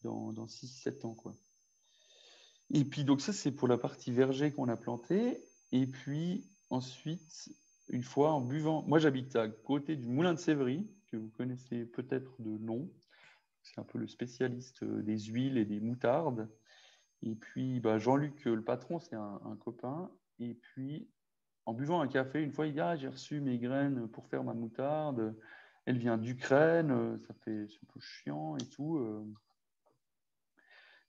dans 6-7 ans, quoi. Et puis, donc ça, c'est pour la partie verger qu'on a plantée. Et puis, ensuite, une fois en buvant... Moi, j'habite à côté du moulin de Sévry, que vous connaissez peut-être de nom. C'est un peu le spécialiste des huiles et des moutardes. Et puis, bah, Jean-Luc, le patron, c'est un copain. Et puis, en buvant un café, une fois, il dit « Ah, j'ai reçu mes graines pour faire ma moutarde. Elle vient d'Ukraine. C'est un peu chiant et tout.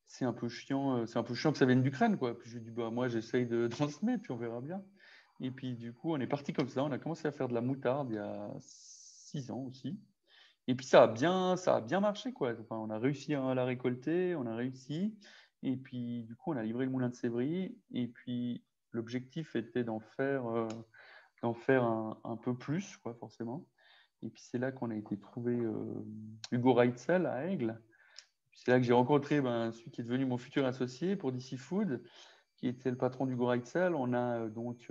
C'est un peu chiant que ça vienne d'Ukraine, quoi. » Puis je lui dis « Bah, moi, j'essaye de transmettre, puis on verra bien. » Et puis, du coup, on est parti comme ça. On a commencé à faire de la moutarde il y a 6 ans aussi. Et puis, ça a bien marché, quoi. Enfin, on a réussi à la récolter, on a réussi. Et puis, du coup, on a livré le moulin de Sévry. Et puis, l'objectif était d'en faire un peu plus, quoi, forcément. Et puis c'est là qu'on a été trouver Hugo Reitzel à Aigle. C'est là que j'ai rencontré celui qui est devenu mon futur associé pour DC Food, qui était le patron d'Hugo Reitzel. On a donc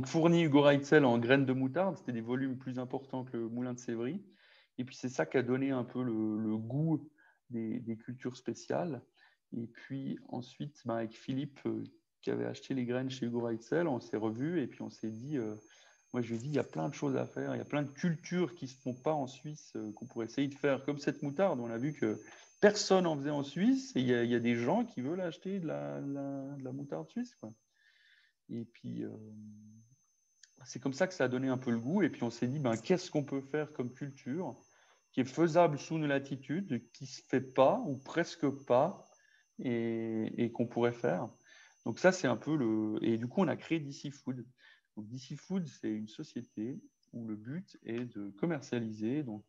fourni Hugo Reitzel en graines de moutarde. C'était des volumes plus importants que le moulin de Sévry. Et puis c'est ça qui a donné un peu le goût des cultures spéciales. Et puis ensuite, avec Philippe, qui avait acheté les graines chez Hugo Reitzel, on s'est revus et puis on s'est dit, moi je lui ai dit, il y a plein de choses à faire, il y a plein de cultures qui ne se font pas en Suisse, qu'on pourrait essayer de faire, comme cette moutarde. On a vu que personne n'en faisait en Suisse et il y a des gens qui veulent acheter de la moutarde suisse, quoi. Et puis, c'est comme ça que ça a donné un peu le goût. Et puis, on s'est dit, qu'est-ce qu'on peut faire comme culture qui est faisable sous nos latitudes, qui ne se fait pas ou presque pas et qu'on pourrait faire. Donc, ça, c'est un peu Et du coup, on a créé DC Food. Donc, DC Food, c'est une société où le but est de commercialiser, donc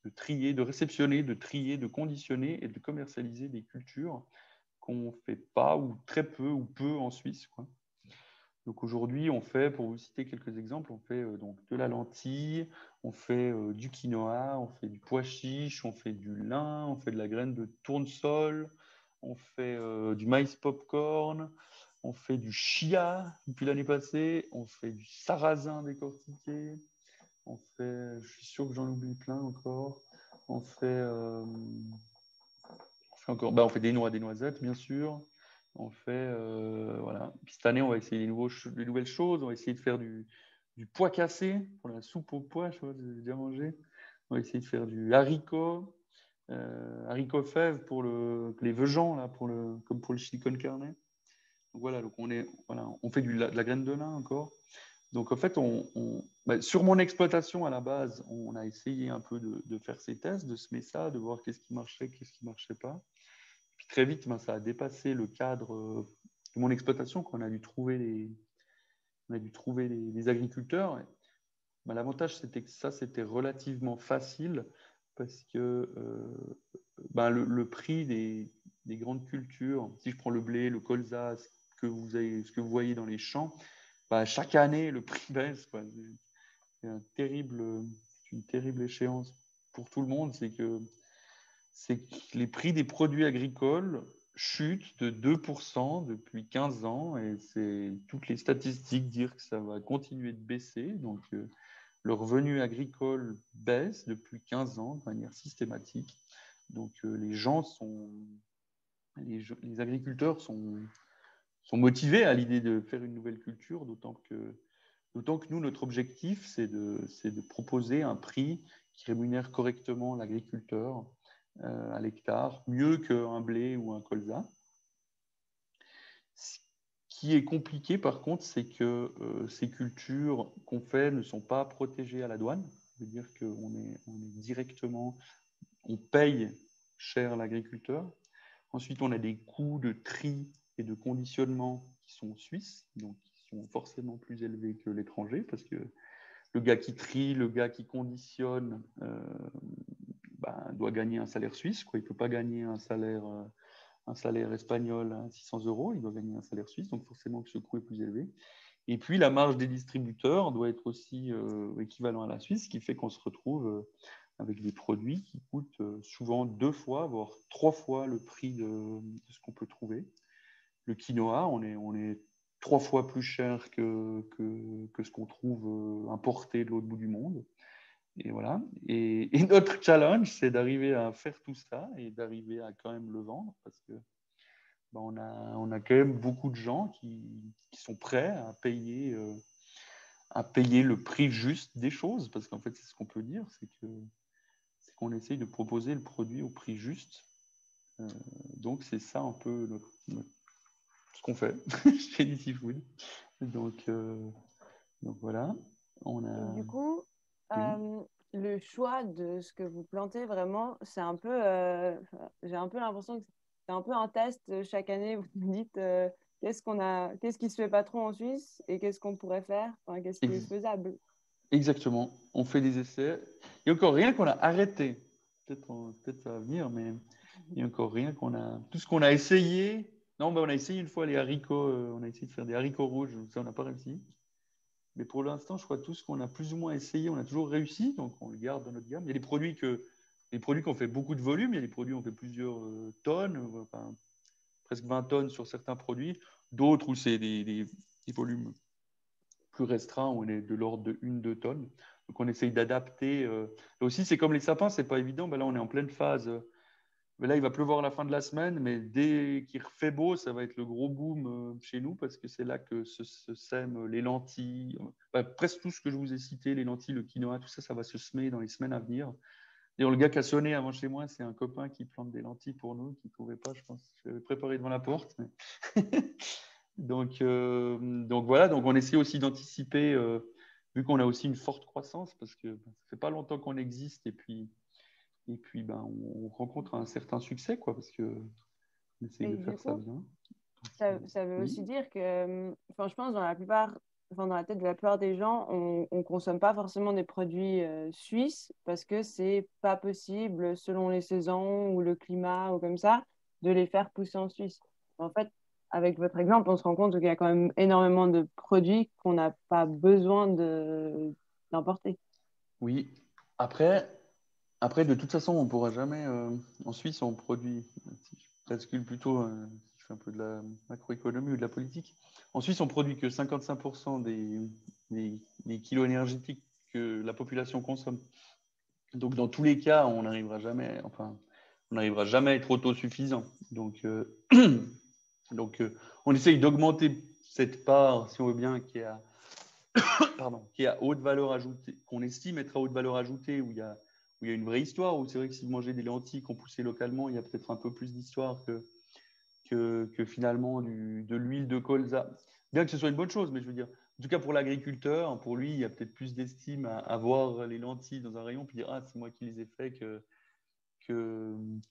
de trier, de réceptionner, de trier, de conditionner et de commercialiser des cultures qu'on ne fait pas ou très peu ou peu en Suisse, quoi. Donc aujourd'hui, on fait, pour vous citer quelques exemples, on fait donc de la lentille, on fait du quinoa, on fait du pois chiche, on fait du lin, on fait de la graine de tournesol, on fait du maïs popcorn, on fait du chia depuis l'année passée, on fait du sarrasin décortiqué, on fait, je suis sûr que j'en oublie plein encore, on fait on fait des noix, des noisettes, bien sûr. On fait, voilà. Puis cette année, on va essayer des nouvelles choses. On va essayer de faire du pois cassé pour la soupe au pois. Je sais pas si vous avez déjà mangé. On va essayer de faire du haricot, haricot fève pour les veugents, là, comme pour le chili con carne. Donc voilà, donc on fait de la graine de lin encore. Donc en fait, sur mon exploitation à la base, on a essayé un peu de faire ces tests, de semer ça, de voir qu'est-ce qui marchait, qu'est-ce qui ne marchait pas. Puis très vite, ça a dépassé le cadre de mon exploitation, qu'on a dû trouver les agriculteurs. L'avantage, c'était que ça, c'était relativement facile parce que le prix des grandes cultures, si je prends le blé, le colza, ce que vous voyez dans les champs, chaque année, le prix baisse, quoi. C'est une terrible échéance pour tout le monde, c'est que les prix des produits agricoles chutent de 2% depuis 15 ans et toutes les statistiques disent que ça va continuer de baisser. Donc, le revenu agricole baisse depuis 15 ans de manière systématique. Donc, les agriculteurs sont motivés à l'idée de faire une nouvelle culture, d'autant que nous, notre objectif, c'est de proposer un prix qui rémunère correctement l'agriculteur à l'hectare, mieux qu'un blé ou un colza. Ce qui est compliqué, par contre, c'est que ces cultures qu'on fait ne sont pas protégées à la douane. Ça veut dire qu'on est directement, on paye cher l'agriculteur. Ensuite, on a des coûts de tri et de conditionnement qui sont suisses, donc qui sont forcément plus élevés que l'étranger, parce que le gars qui trie, le gars qui conditionne doit gagner un salaire suisse, quoi. Il ne peut pas gagner un salaire espagnol à 600 €, il doit gagner un salaire suisse, donc forcément que ce coût est plus élevé. Et puis la marge des distributeurs doit être aussi équivalent à la Suisse, ce qui fait qu'on se retrouve avec des produits qui coûtent souvent 2 fois, voire 3 fois le prix de ce qu'on peut trouver. Le quinoa, on est 3 fois plus cher que ce qu'on trouve importé de l'autre bout du monde. Et voilà. Et notre challenge, c'est d'arriver à faire tout ça et d'arriver à quand même le vendre, parce que on a quand même beaucoup de gens qui sont prêts à payer le prix juste des choses, parce qu'en fait, c'est ce qu'on peut dire, c'est qu'on essaye de proposer le produit au prix juste. Donc, c'est ça un peu ce qu'on fait chez DC Food. Donc voilà. Et du coup, le choix de ce que vous plantez, vraiment, c'est un peu, j'ai un peu l'impression que c'est un peu un test chaque année. Vous nous dites qu'est-ce qui se fait pas trop en Suisse et qu'est-ce qu'on pourrait faire, enfin, qu'est-ce qui est faisable. Exactement. On fait des essais. Il n'y a encore rien qu'on a arrêté. Peut-être ça va venir, mais il n'y a encore rien qu'on a. Tout ce qu'on a essayé, Non, on a essayé une fois les haricots, on a essayé de faire des haricots rouges, ça on n'a pas réussi. Mais pour l'instant, je crois que tout ce qu'on a plus ou moins essayé, on a toujours réussi, donc on le garde dans notre gamme. Il y a des produits qu'on fait beaucoup de volume, il y a des produits où on fait plusieurs tonnes, enfin, presque 20 tonnes sur certains produits, d'autres où c'est des volumes plus restreints, où on est de l'ordre de 1-2 tonnes. Donc on essaye d'adapter. Là aussi, c'est comme les sapins, c'est pas évident. Ben là, on est en pleine phase. Mais là, il va pleuvoir à la fin de la semaine, mais dès qu'il refait beau, ça va être le gros boom chez nous parce que c'est là que se sèment les lentilles. Presque tout ce que je vous ai cité, les lentilles, le quinoa, tout ça, ça va se semer dans les semaines à venir. D'ailleurs, le gars qui a sonné avant chez moi, c'est un copain qui plante des lentilles pour nous, qui ne pouvait pas, je pense. Je l'avais préparé devant la porte. Mais... donc voilà, donc on essaie aussi d'anticiper, vu qu'on a aussi une forte croissance, parce que ça fait pas longtemps qu'on existe, et puis on rencontre un certain succès, quoi, parce qu'on essaye Et de du faire ça coup, bien. ça veut Oui. aussi dire que, enfin, je pense dans la plupart, enfin, dans la tête de la plupart des gens, on ne consomme pas forcément des produits suisses parce que c'est pas possible, selon les saisons ou le climat ou comme ça, de les faire pousser en Suisse. En fait, avec votre exemple, on se rend compte qu'il y a quand même énormément de produits qu'on n'a pas besoin d'importer. Oui. Après, de toute façon, on ne pourra jamais. En Suisse, on produit. Si je bascule plutôt, si je fais un peu de la macroéconomie ou de la politique. En Suisse, on produit que 55% des kilos énergétiques que la population consomme. Donc, dans tous les cas, on n'arrivera jamais, à être autosuffisant. Donc, on essaye d'augmenter cette part, si on veut bien, qui est à haute valeur ajoutée, qu'on estime être à haute valeur ajoutée, où il y a une vraie histoire, où c'est vrai que si vous mangez des lentilles qu'on poussait localement, il y a peut-être un peu plus d'histoire que finalement de l'huile de colza. Bien que ce soit une bonne chose, mais je veux dire, en tout cas pour l'agriculteur, pour lui, il y a peut-être plus d'estime à voir les lentilles dans un rayon, puis dire, ah, c'est moi qui les ai fait, que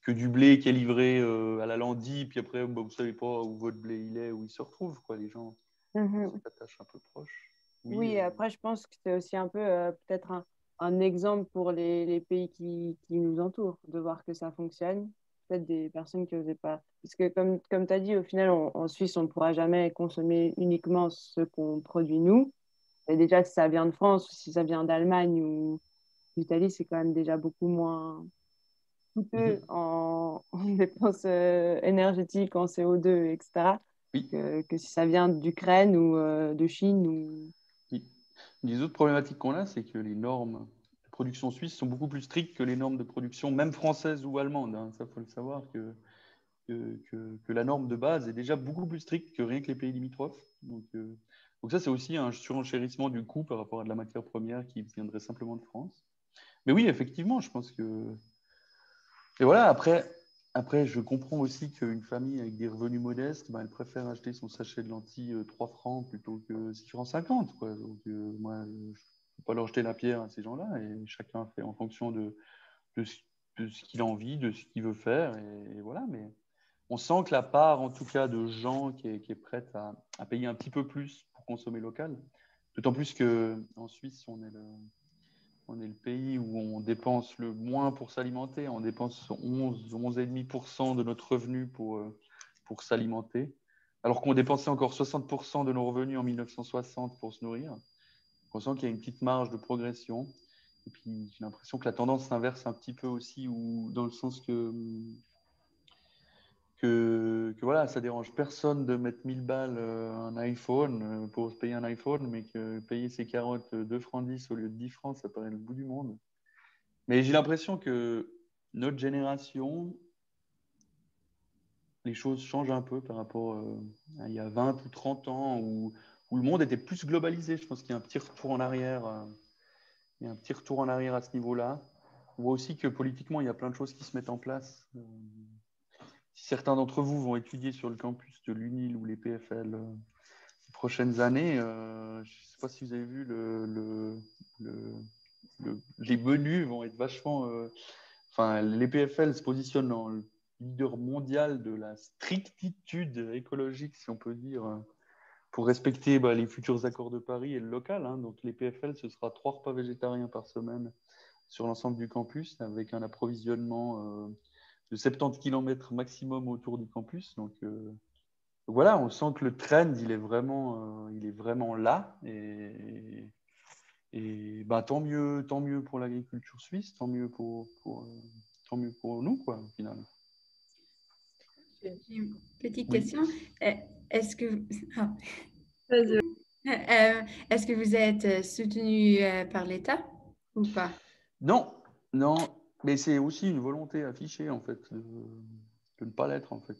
du blé qui est livré à la lendille, puis après, vous ne savez pas où votre blé il est, où il se retrouve, quoi, les gens s'attachent un peu proche. Oui, Oui, et après, je pense que c'est aussi un peu peut-être un exemple pour les pays qui nous entourent, de voir que ça fonctionne. Peut-être des personnes qui n'osaient pas. Parce que comme tu as dit, au final, en Suisse, on ne pourra jamais consommer uniquement ce qu'on produit nous. Et déjà, si ça vient de France, ou si ça vient d'Allemagne ou d'Italie, c'est quand même déjà beaucoup moins coûteux en dépenses énergétiques, en CO2, etc., oui. que si ça vient d'Ukraine ou de Chine ou... Oui. Les autres problématiques qu'on a, c'est que les normes de production suisse sont beaucoup plus strictes que les normes de production, même françaises ou allemandes. Hein. Ça, il faut le savoir que la norme de base est déjà beaucoup plus stricte que rien que les pays limitrophes. Donc ça, c'est aussi un surenchérissement du coût par rapport à de la matière première qui viendrait simplement de France. Mais oui, effectivement, je pense que... Et voilà, après, je comprends aussi qu'une famille avec des revenus modestes, ben, elle préfère acheter son sachet de lentilles 3 francs plutôt que 6 francs 50. Quoi. Donc, moi, je ne peux pas leur jeter la pierre à ces gens-là. Et chacun fait en fonction de ce, de ce qu'il a envie, de ce qu'il veut faire. Et voilà, mais on sent que la part, en tout cas, de gens qui est prête à payer un petit peu plus pour consommer local, d'autant plus qu'en Suisse, on est le pays où on dépense le moins pour s'alimenter. On dépense 11,5% de notre revenu pour s'alimenter, alors qu'on dépensait encore 60% de nos revenus en 1960 pour se nourrir. On sent qu'il y a une petite marge de progression. Et puis, j'ai l'impression que la tendance s'inverse un petit peu aussi, dans le sens que voilà, ça dérange personne de mettre 1000 balles un iPhone pour se payer un iPhone, mais que payer ses carottes 2 francs 10 au lieu de 10 francs, ça paraît le bout du monde. Mais j'ai l'impression que notre génération, les choses changent un peu par rapport à il y a 20 ou 30 ans où le monde était plus globalisé. Je pense qu'il y a un petit retour en arrière. Il y a un petit retour en arrière à ce niveau-là. On voit aussi que politiquement, il y a plein de choses qui se mettent en place. Si certains d'entre vous vont étudier sur le campus de l'UNIL ou les PFL les prochaines années, je ne sais pas si vous avez vu les menus vont être vachement. Enfin, les PFL se positionnent dans le leader mondial de la strictitude écologique, si on peut dire, pour respecter les futurs accords de Paris et le local. Hein. Donc, les PFL, ce sera 3 repas végétariens par semaine sur l'ensemble du campus, avec un approvisionnement de 70 km maximum autour du campus. Donc, voilà, on sent que le trend, il est vraiment là. Et bah, tant mieux pour l'agriculture suisse, tant mieux pour nous, quoi, au final. J'ai une petite Oui. question. Euh, Est-ce que, ah. Vas-y. Est-ce que vous êtes soutenu par l'État ou pas? Non, non, mais c'est aussi une volonté affichée, en fait, de ne pas l'être, en fait.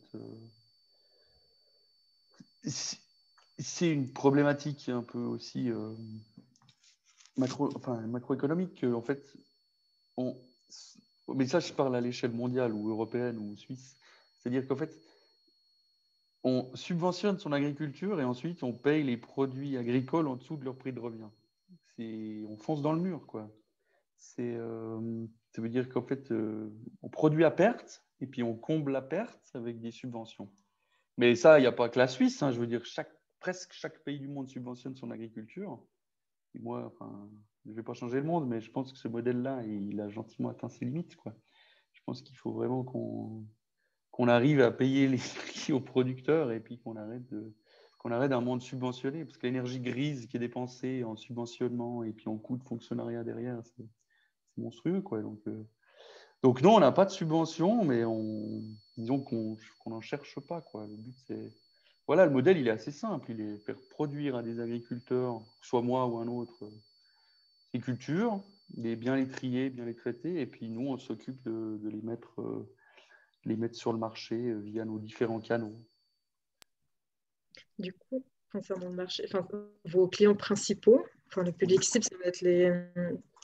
C'est une problématique un peu aussi macroéconomique, en fait, on, mais ça, je parle à l'échelle mondiale ou européenne ou suisse. C'est-à-dire qu'en fait, on subventionne son agriculture et ensuite on paye les produits agricoles en dessous de leur prix de revient. On fonce dans le mur, quoi. Ça veut dire qu'en fait, on produit à perte et puis on comble la perte avec des subventions. Mais ça, il n'y a pas que la Suisse, hein. Je veux dire, presque chaque pays du monde subventionne son agriculture. Et moi, enfin, je ne vais pas changer le monde, mais je pense que ce modèle-là, il a gentiment atteint ses limites, quoi. Je pense qu'il faut vraiment qu'on arrive à payer les prix aux producteurs et puis qu'on arrête un monde subventionné. Parce que l'énergie grise qui est dépensée en subventionnement et puis en coût de fonctionnariat derrière, c'est monstrueux, quoi. Donc non, on n'a pas de subvention, mais disons qu'on n'en cherche pas, quoi. Le but, c'est... Voilà, le modèle, il est assez simple. Il est faire produire à des agriculteurs, soit moi ou un autre, ces cultures, bien les trier, bien les traiter, et puis nous, on s'occupe de les mettre sur le marché via nos différents canaux. Du coup, concernant le marché, enfin, vos clients principaux, enfin, le public cible, ça va être les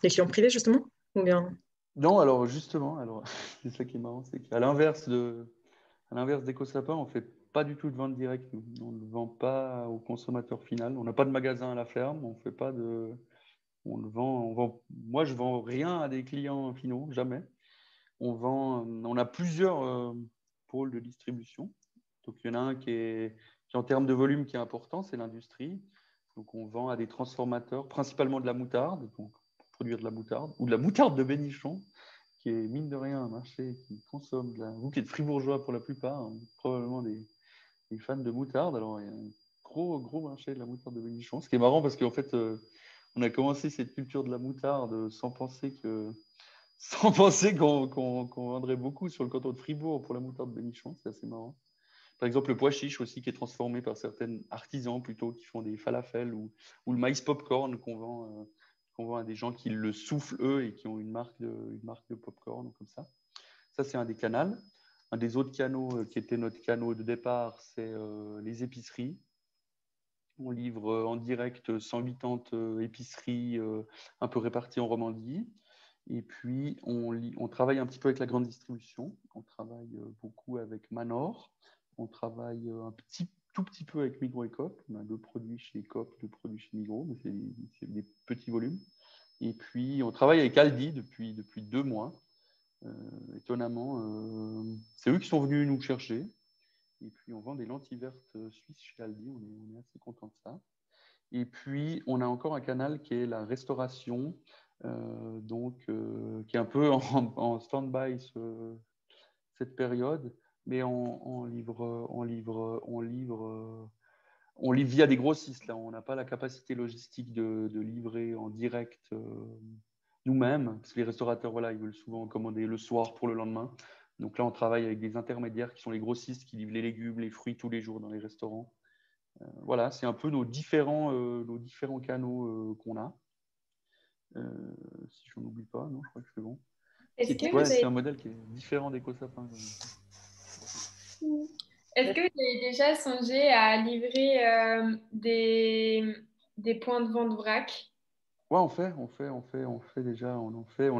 clients privés, justement, ou bien? Non, alors justement, c'est ça qui est marrant, c'est qu'à l'inverse d'EcoSapin, on ne fait pas du tout de vente directe. Nous. On ne vend pas au consommateur final. On n'a pas de magasin à la ferme. On fait pas de. Moi, je vends rien à des clients finaux, jamais. On a plusieurs pôles de distribution. Donc, il y en a un qui en termes de volume qui est important, c'est l'industrie. Donc, on vend à des transformateurs, principalement de la moutarde, donc pour produire de la moutarde, ou de la moutarde de Bénichon, qui est mine de rien un marché qui consomme vous qui êtes fribourgeois pour la plupart, hein, probablement des fans de moutarde. Alors, il y a un gros marché de la moutarde de Bénichon. Ce qui est marrant parce qu'en fait, on a commencé cette culture de la moutarde sans penser qu'on vendrait beaucoup sur le canton de Fribourg pour la moutarde de Bénichon. C'est assez marrant. Par exemple, le pois chiche aussi qui est transformé par certains artisans plutôt qui font des falafels ou le maïs popcorn qu'on vend à des gens qui le soufflent eux et qui ont une marque de popcorn comme ça. Ça, c'est un des canaux. Un des autres canaux qui était notre canal de départ, c'est les épiceries. On livre en direct 180 épiceries un peu réparties en Romandie. Et puis, on travaille un petit peu avec la grande distribution. On travaille beaucoup avec Manor. On travaille tout petit peu avec Migros et Coop. On a 2 produits chez Coop, 2 produits chez Migros, mais c'est des petits volumes. Et puis, on travaille avec Aldi depuis 2 mois. Étonnamment, c'est eux qui sont venus nous chercher. Et puis, on vend des lentilles vertes suisses chez Aldi. On est assez content de ça. Et puis, on a encore un canal qui est la restauration, qui est un peu en stand-by cette période, mais on livre via des grossistes. Là, on n'a pas la capacité logistique de livrer en direct nous-mêmes, parce que les restaurateurs, voilà, ils veulent souvent commander le soir pour le lendemain. Donc là, on travaille avec des intermédiaires qui sont les grossistes qui livrent les légumes, les fruits tous les jours dans les restaurants. Voilà, c'est un peu nos différents canaux qu'on a. Si je n'en oublie pas, non, je crois que c'est bon. C'est un modèle qui est différent d'EcoSapin. Est-ce que vous avez déjà songé à livrer des points de vente vrac? Ouais, on fait déjà, on en fait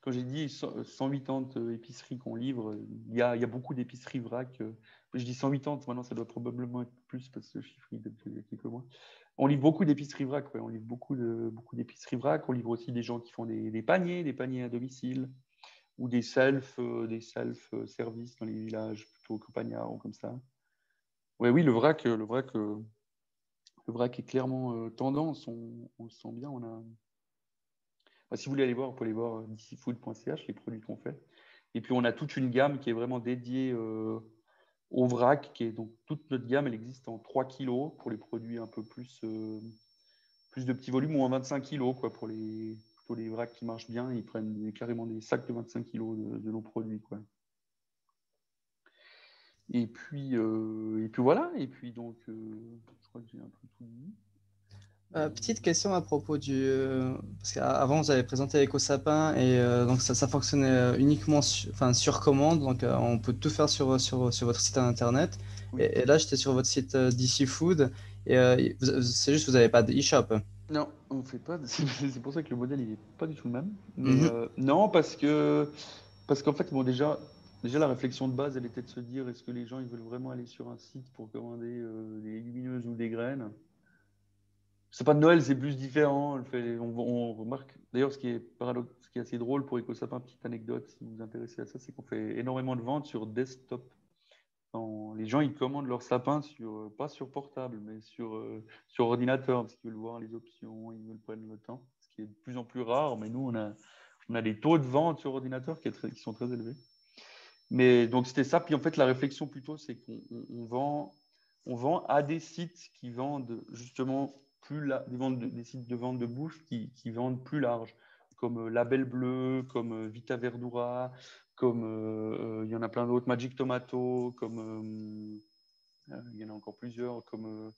quand j'ai dit 180 épiceries qu'on livre, il y a beaucoup d'épiceries vrac. Je dis 180, maintenant ça doit probablement être plus parce que le chiffre il date il y a quelques mois. On livre beaucoup d'épiceries vrac, ouais, on livre beaucoup d'épiceries vrac. On livre aussi des gens qui font des paniers à domicile ou des self services dans les villages plutôt campagnards ou comme ça. Ouais, oui, le vrac est clairement tendance. On le sent bien. Si vous voulez aller voir, vous pouvez aller voir dicifood.ch, les produits qu'on fait. Et puis, on a toute une gamme qui est vraiment dédiée au vrac, qui est donc toute notre gamme, elle existe en 3 kilos pour les produits un peu plus de petits volumes, ou en 25 kilos, quoi, pour les vracs qui marchent bien. Ils prennent carrément des sacs de 25 kilos de nos produits, quoi. Et puis voilà. Et puis donc, je crois que j'ai un peu tout dit. Petite question à propos parce qu'avant, vous avez présenté EcoSapin et donc ça fonctionnait uniquement sur commande. Donc, on peut tout faire sur votre site internet. Oui. Et là, j'étais sur votre site DC Food et c'est juste que vous n'avez pas d'e-shop. Non, on ne fait pas. C'est pour ça que le modèle il est pas du tout le même. Mais non, parce qu'en fait, bon, déjà la réflexion de base, elle était de se dire, est-ce que les gens ils veulent vraiment aller sur un site pour commander des légumineuses ou des graines? C'est pas de Noël, c'est plus différent. On remarque. D'ailleurs, ce qui est assez drôle pour EcoSapin, petite anecdote, si vous vous intéressez à ça, c'est qu'on fait énormément de ventes sur desktop. Les gens, ils commandent leur sapin pas sur portable, mais sur ordinateur, parce qu'ils veulent voir les options, ils veulent prendre le temps, ce qui est de plus en plus rare. Mais nous, on a des taux de vente sur ordinateur qui sont très élevés. Mais donc, c'était ça. Puis en fait, la réflexion plutôt, c'est qu'on vend à des sites qui vendent justement des sites de vente de bouffe qui vendent plus large, comme Label Bleu, comme Vita Verdura, comme il y en a plein d'autres, Magic Tomato, comme il y en a encore plusieurs, comme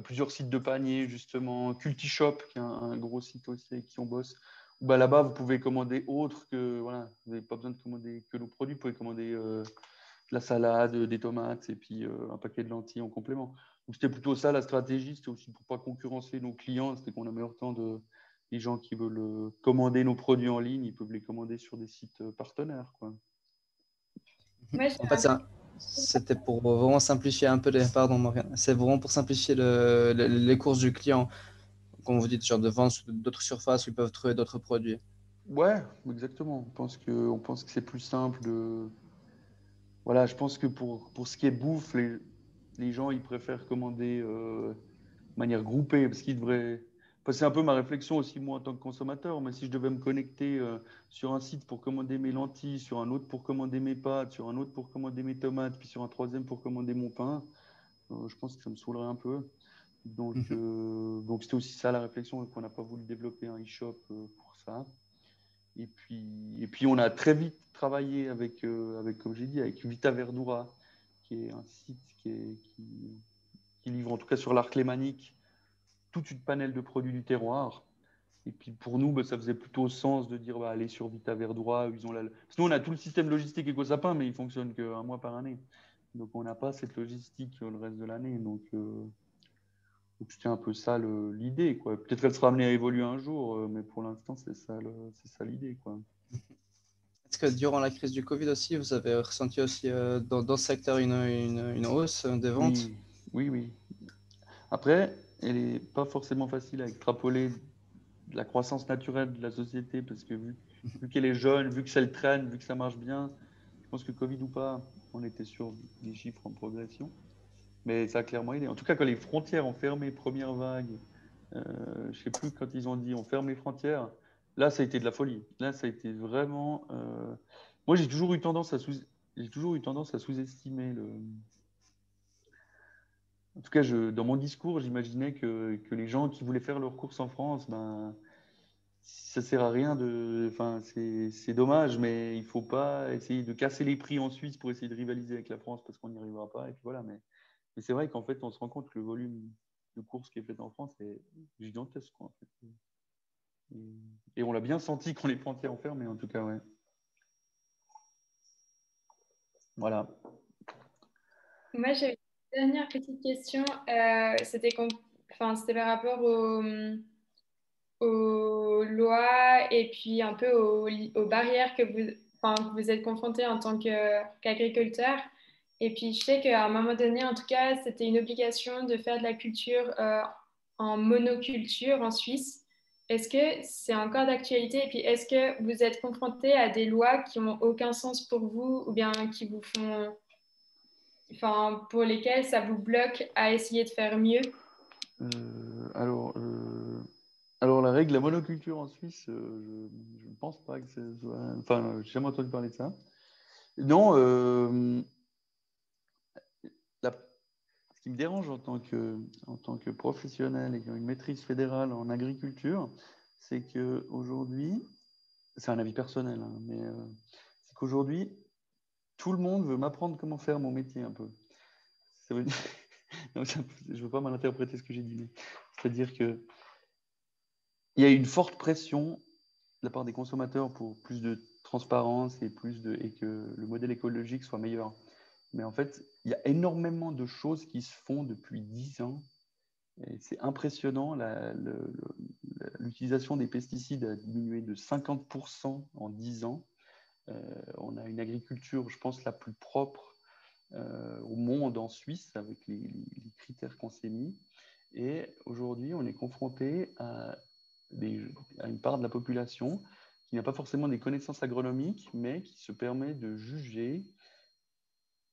plusieurs sites de panier, justement, Cultishop, qui est un gros site aussi avec qui on bosse. Bah, là-bas, vous pouvez commander autre que, voilà, vous n'avez pas besoin de commander que nos produits, vous pouvez commander de la salade, des tomates et puis un paquet de lentilles en complément. Donc, c'était plutôt ça la stratégie, c'était aussi pour ne pas concurrencer nos clients, c'était qu'on a meilleur temps les gens qui veulent commander nos produits en ligne, ils peuvent les commander sur des sites partenaires, quoi. Moi, En fait, c'était pour vraiment simplifier un peu Pardon, Morgane. C'est vraiment pour simplifier les courses du client. Comme vous dites, genre de vendre sur d'autres surfaces où ils peuvent trouver d'autres produits. Ouais, exactement. On pense que c'est plus simple de. Voilà, je pense que pour ce qui est bouffe, les gens, ils préfèrent commander de manière groupée, parce qu'ils devraient. Enfin, c'est un peu ma réflexion aussi, moi, en tant que consommateur, mais si je devais me connecter sur un site pour commander mes lentilles, sur un autre pour commander mes pâtes, sur un autre pour commander mes tomates, puis sur un troisième pour commander mon pain, je pense que ça me saoulerait un peu. Donc c'était aussi ça la réflexion, qu'on n'a pas voulu développer un e-shop pour ça. Et puis on a très vite travaillé avec comme j'ai dit, avec Vita Verdura, qui est un site qui livre, en tout cas sur l'arc lémanique, toute une panel de produits du terroir. Et puis pour nous, ça faisait plutôt sens de dire allez sur Vita Verdura. Parce que nous, on a tout le système logistique EcoSapin, mais il fonctionne qu'un mois par année. Donc on n'a pas cette logistique le reste de l'année. Donc c'était un peu ça l'idée, quoi. Peut-être qu'elle sera amenée à évoluer un jour, mais pour l'instant, c'est ça l'idée, quoi. Est-ce que durant la crise du Covid aussi, vous avez ressenti aussi dans ce secteur une hausse des ventes? Oui. Après, elle n'est pas forcément facile à extrapoler de la croissance naturelle de la société, parce que vu qu'elle est jeune, vu que ça le traîne, vu que ça marche bien, je pense que Covid ou pas, on était sur des chiffres en progression. Mais ça a clairement aidé. En tout cas, quand les frontières ont fermé, première vague, je ne sais plus quand ils ont dit on ferme les frontières, là, ça a été de la folie. Là, ça a été vraiment. Moi, j'ai toujours eu tendance à sous-estimer le. En tout cas, dans mon discours, j'imaginais que les gens qui voulaient faire leurs courses en France, ça sert à rien Enfin, c'est dommage, mais il faut pas essayer de casser les prix en Suisse pour essayer de rivaliser avec la France parce qu'on n'y arrivera pas. Et puis voilà. Mais c'est vrai qu'en fait, on se rend compte que le volume de courses qui est fait en France est gigantesque, quoi, en fait. Et on l'a bien senti quand les frontières ont fermé, en tout cas, ouais. Voilà. Moi, j'avais une dernière petite question. C'était par rapport aux lois et puis un peu aux barrières que vous êtes confrontés en tant qu'agriculteur. Et puis, je sais qu'à un moment donné, en tout cas, c'était une obligation de faire de la culture en monoculture en Suisse. Est-ce que c'est encore d'actualité? Et puis, est-ce que vous êtes confronté à des lois qui n'ont aucun sens pour vous ou bien qui vous font, pour lesquelles ça vous bloque à essayer de faire mieux? Alors, la règle de la monoculture en Suisse, je ne pense pas que ce soit. Enfin, j'ai jamais entendu parler de ça. Non, ce qui me dérange en tant que professionnel et qui a une maîtrise fédérale en agriculture, c'est qu'aujourd'hui, c'est un avis personnel, hein, mais c'est qu'aujourd'hui, tout le monde veut m'apprendre comment faire mon métier un peu. Ça veut dire... non, je ne veux pas mal interpréter ce que j'ai dit, mais c'est-à-dire qu'il y a une forte pression de la part des consommateurs pour plus de transparence et que le modèle écologique soit meilleur. Mais en fait, il y a énormément de choses qui se font depuis 10 ans. Et c'est impressionnant, l'utilisation des pesticides a diminué de 50% en 10 ans. On a une agriculture, je pense, la plus propre au monde en Suisse, avec les critères qu'on s'est mis. Et aujourd'hui, on est confronté à une part de la population qui n'a pas forcément des connaissances agronomiques, mais qui se permet de juger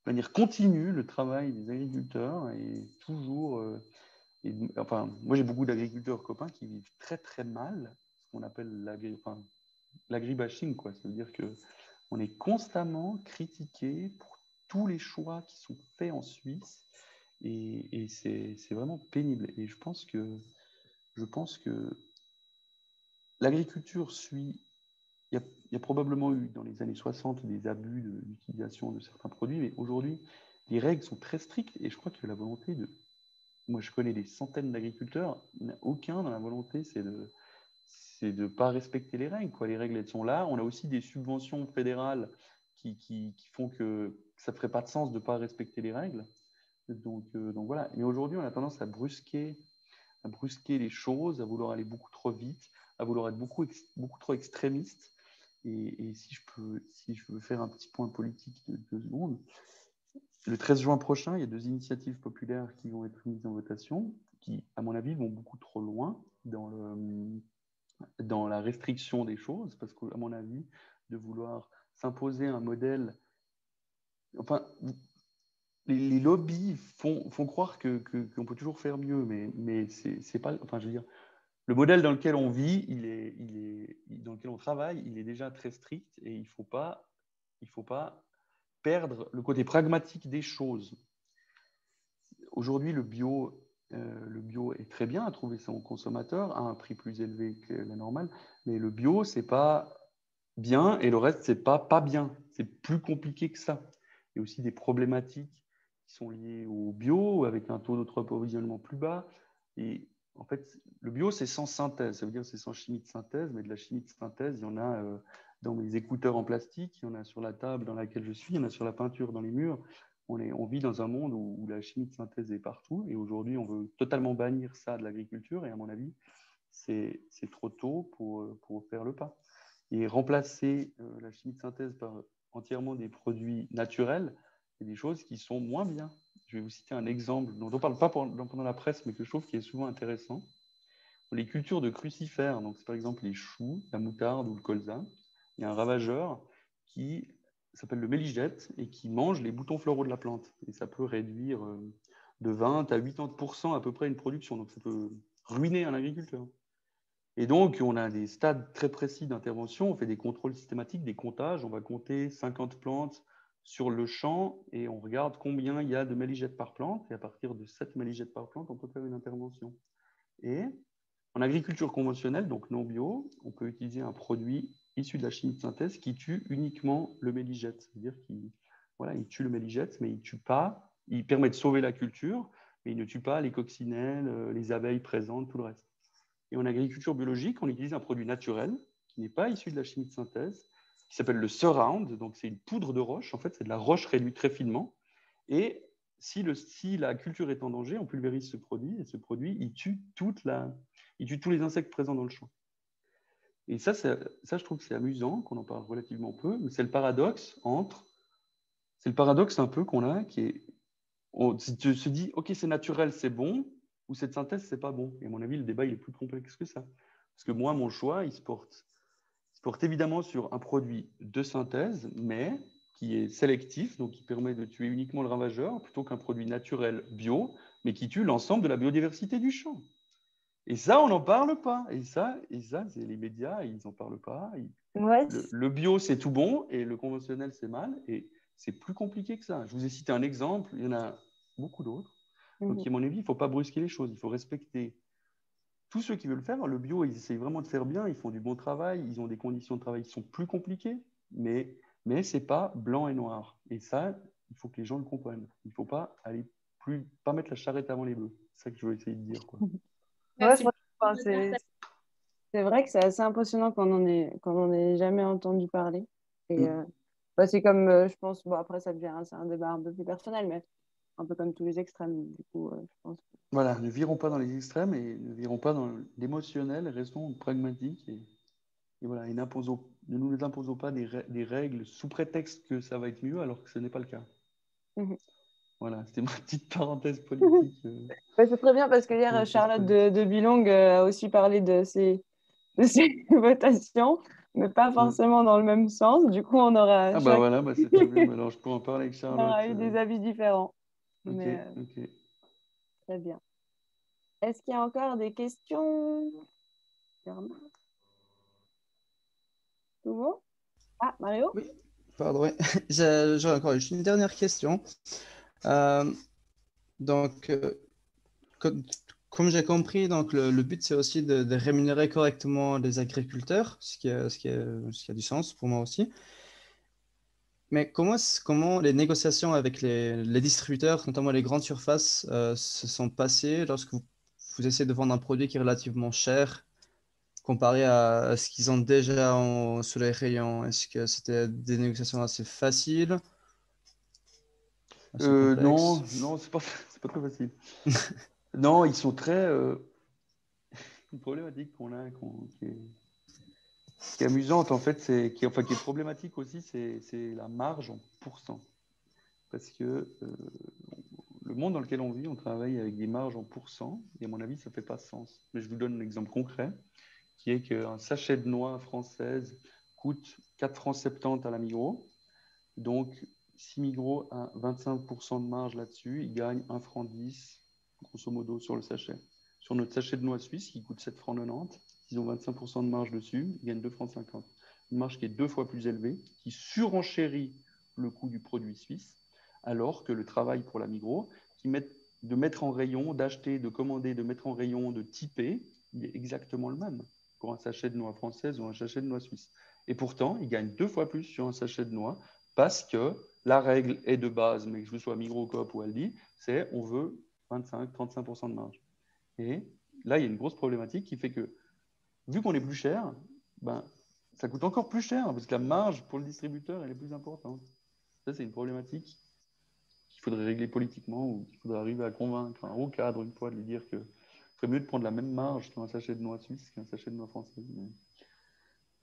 de manière continue le travail des agriculteurs et toujours... enfin, moi, j'ai beaucoup d'agriculteurs copains qui vivent très, très mal ce qu'on appelle l'agribashing, quoi. Ça veut dire qu'on est constamment critiqué pour tous les choix qui sont faits en Suisse et c'est vraiment pénible. Et je pense que l'agriculture suit... Il y a probablement eu dans les années 60 des abus d'utilisation de certains produits, mais aujourd'hui, les règles sont très strictes et je crois que la volonté de... Moi, je connais des centaines d'agriculteurs, il n'y en a aucun dans la volonté, c'est de pas respecter les règles, quoi. Les règles, elles sont là. On a aussi des subventions fédérales qui font que ça ne ferait pas de sens de ne pas respecter les règles. Donc voilà. Mais aujourd'hui, on a tendance à brusquer les choses, à vouloir aller beaucoup trop vite, à vouloir être beaucoup trop extrémiste. Et si je veux faire un petit point politique de 2 secondes, le 13 juin prochain, il y a 2 initiatives populaires qui vont être mises en votation, qui, à mon avis, vont beaucoup trop loin dans la restriction des choses, parce qu'à mon avis, de vouloir s'imposer un modèle... Enfin, les lobbies font croire qu'on peut toujours faire mieux, mais c'est pas... Enfin, je veux dire, le modèle dans lequel on vit, dans lequel on travaille, il est déjà très strict et il ne faut pas perdre le côté pragmatique des choses. Aujourd'hui, le bio est très bien à trouver son consommateur à un prix plus élevé que la normale, mais le bio, c'est pas bien et le reste, c'est pas bien. C'est plus compliqué que ça. Il y a aussi des problématiques qui sont liées au bio, avec un taux d'approvisionnement plus bas. Et en fait, le bio, c'est sans synthèse. Ça veut dire c'est sans chimie de synthèse, mais de la chimie de synthèse, il y en a dans mes écouteurs en plastique, il y en a sur la table dans laquelle je suis, il y en a sur la peinture dans les murs. On vit dans un monde où la chimie de synthèse est partout. Et aujourd'hui, on veut totalement bannir ça de l'agriculture. Et à mon avis, c'est trop tôt pour faire le pas. Et remplacer la chimie de synthèse par entièrement des produits naturels, c'est des choses qui sont moins bien. Je vais vous citer un exemple dont on ne parle pas pendant la presse, mais que je trouve qui est souvent intéressant. Les cultures de crucifères, donc c'est par exemple les choux, la moutarde ou le colza, il y a un ravageur qui s'appelle le méligette et qui mange les boutons floraux de la plante. Et ça peut réduire de 20 à 80% à peu près une production. Donc ça peut ruiner un agriculteur. Et donc, on a des stades très précis d'intervention. On fait des contrôles systématiques, des comptages. On va compter 50 plantes sur le champ et on regarde combien il y a de méligettes par plante. Et à partir de 7 méligettes par plante, on peut faire une intervention. Et en agriculture conventionnelle, donc non bio, on peut utiliser un produit issu de la chimie de synthèse qui tue uniquement le méligette. C'est-à-dire qu'il tue le méligette, mais il ne tue pas. Il permet de sauver la culture, mais il ne tue pas les coccinelles, les abeilles présentes, tout le reste. Et en agriculture biologique, on utilise un produit naturel qui n'est pas issu de la chimie de synthèse, qui s'appelle le surround. Donc, c'est une poudre de roche. En fait, c'est de la roche réduite très finement. Et si la culture est en danger, on pulvérise ce produit. Et ce produit, il tue tous les insectes présents dans le champ. Et ça, je trouve que c'est amusant, qu'on en parle relativement peu. Mais c'est le paradoxe un peu qu'on a, on se dit, OK, c'est naturel, c'est bon, ou cette synthèse, c'est pas bon. Et à mon avis, le débat, il est plus complexe que ça. Parce que moi, mon choix, il se porte évidemment sur un produit de synthèse, mais qui est sélectif, donc qui permet de tuer uniquement le ravageur, plutôt qu'un produit naturel bio, mais qui tue l'ensemble de la biodiversité du champ. Et ça, on n'en parle pas. Et ça c'est les médias, ils n'en parlent pas. Ouais, Le bio, c'est tout bon, et le conventionnel, c'est mal. Et c'est plus compliqué que ça. Je vous ai cité un exemple, il y en a beaucoup d'autres. Donc, à mon avis, il ne faut pas brusquer les choses. Il faut respecter tous ceux qui veulent le faire. Le bio, ils essayent vraiment de faire bien. Ils font du bon travail. Ils ont des conditions de travail qui sont plus compliquées. Mais ce n'est pas blanc et noir. Et ça, il faut que les gens le comprennent. Il ne faut pas pas mettre la charrette avant les bœufs. C'est ça que je veux essayer de dire, quoi. Ouais, c'est vrai que c'est assez impressionnant quand on n'ait jamais entendu parler. Et c'est comme, je pense, bon, après, c'est un débat un peu plus personnel, mais un peu comme tous les extrêmes, du coup, je pense. Voilà, ne virons pas dans les extrêmes et ne virons pas dans l'émotionnel, restons pragmatiques et voilà, et ne nous imposons pas des règles sous prétexte que ça va être mieux alors que ce n'est pas le cas. Voilà, c'était ma petite parenthèse politique. C'est très bien parce que hier, Charlotte de Bilong a aussi parlé de ces votations, mais pas forcément dans le même sens. Du coup, on aura voilà, c'est très bien. Alors, je pourrais en parler avec Charlotte. On aura eu des avis différents. Ok. Très bien. Est-ce qu'il y a encore des questions? Tout bon? Ah, Mario? Oui, pardon. Ouais. J'ai encore une dernière question. Donc, comme j'ai compris, donc le but c'est aussi de rémunérer correctement les agriculteurs, ce qui a du sens pour moi aussi. Mais comment les négociations avec les distributeurs, notamment les grandes surfaces, se sont passées lorsque vous essayez de vendre un produit qui est relativement cher comparé à ce qu'ils ont déjà sur les rayons? Est-ce que c'était des négociations assez faciles, assez complexes? Non, c'est pas très facile. Non, ils sont très. Une problématique qu'on a, qui est amusante en fait, qui est problématique aussi, c'est la marge en pourcent. Parce que le monde dans lequel on vit, on travaille avec des marges en pourcent, et à mon avis, ça ne fait pas sens. Mais je vous donne un exemple concret, qui est qu'un sachet de noix française coûte 4,70 francs à la Migros. Donc, si Migros a 25% de marge là-dessus, il gagne 1,10 franc, grosso modo, sur le sachet. Sur notre sachet de noix suisse, qui coûte 7,90 francs, ils ont 25% de marge dessus, ils gagnent 2,50 francs. Une marge qui est 2 fois plus élevée, qui surenchérit le coût du produit suisse, alors que le travail pour la Migros, de mettre en rayon, d'acheter, de commander, de mettre en rayon, de typer, il est exactement le même pour un sachet de noix française ou un sachet de noix suisse. Et pourtant, ils gagnent 2 fois plus sur un sachet de noix parce que la règle est de base, mais que je sois Migros, Coop ou Aldi, c'est on veut 25-35% de marge. Et là, il y a une grosse problématique qui fait que, vu qu'on est plus cher, ça coûte encore plus cher parce que la marge pour le distributeur, elle est plus importante. Ça, c'est une problématique qu'il faudrait régler politiquement ou qu'il faudrait arriver à convaincre un haut cadre une fois de lui dire que ferait mieux de prendre la même marge sur un sachet de noix suisse qu'un sachet de noix française. Mais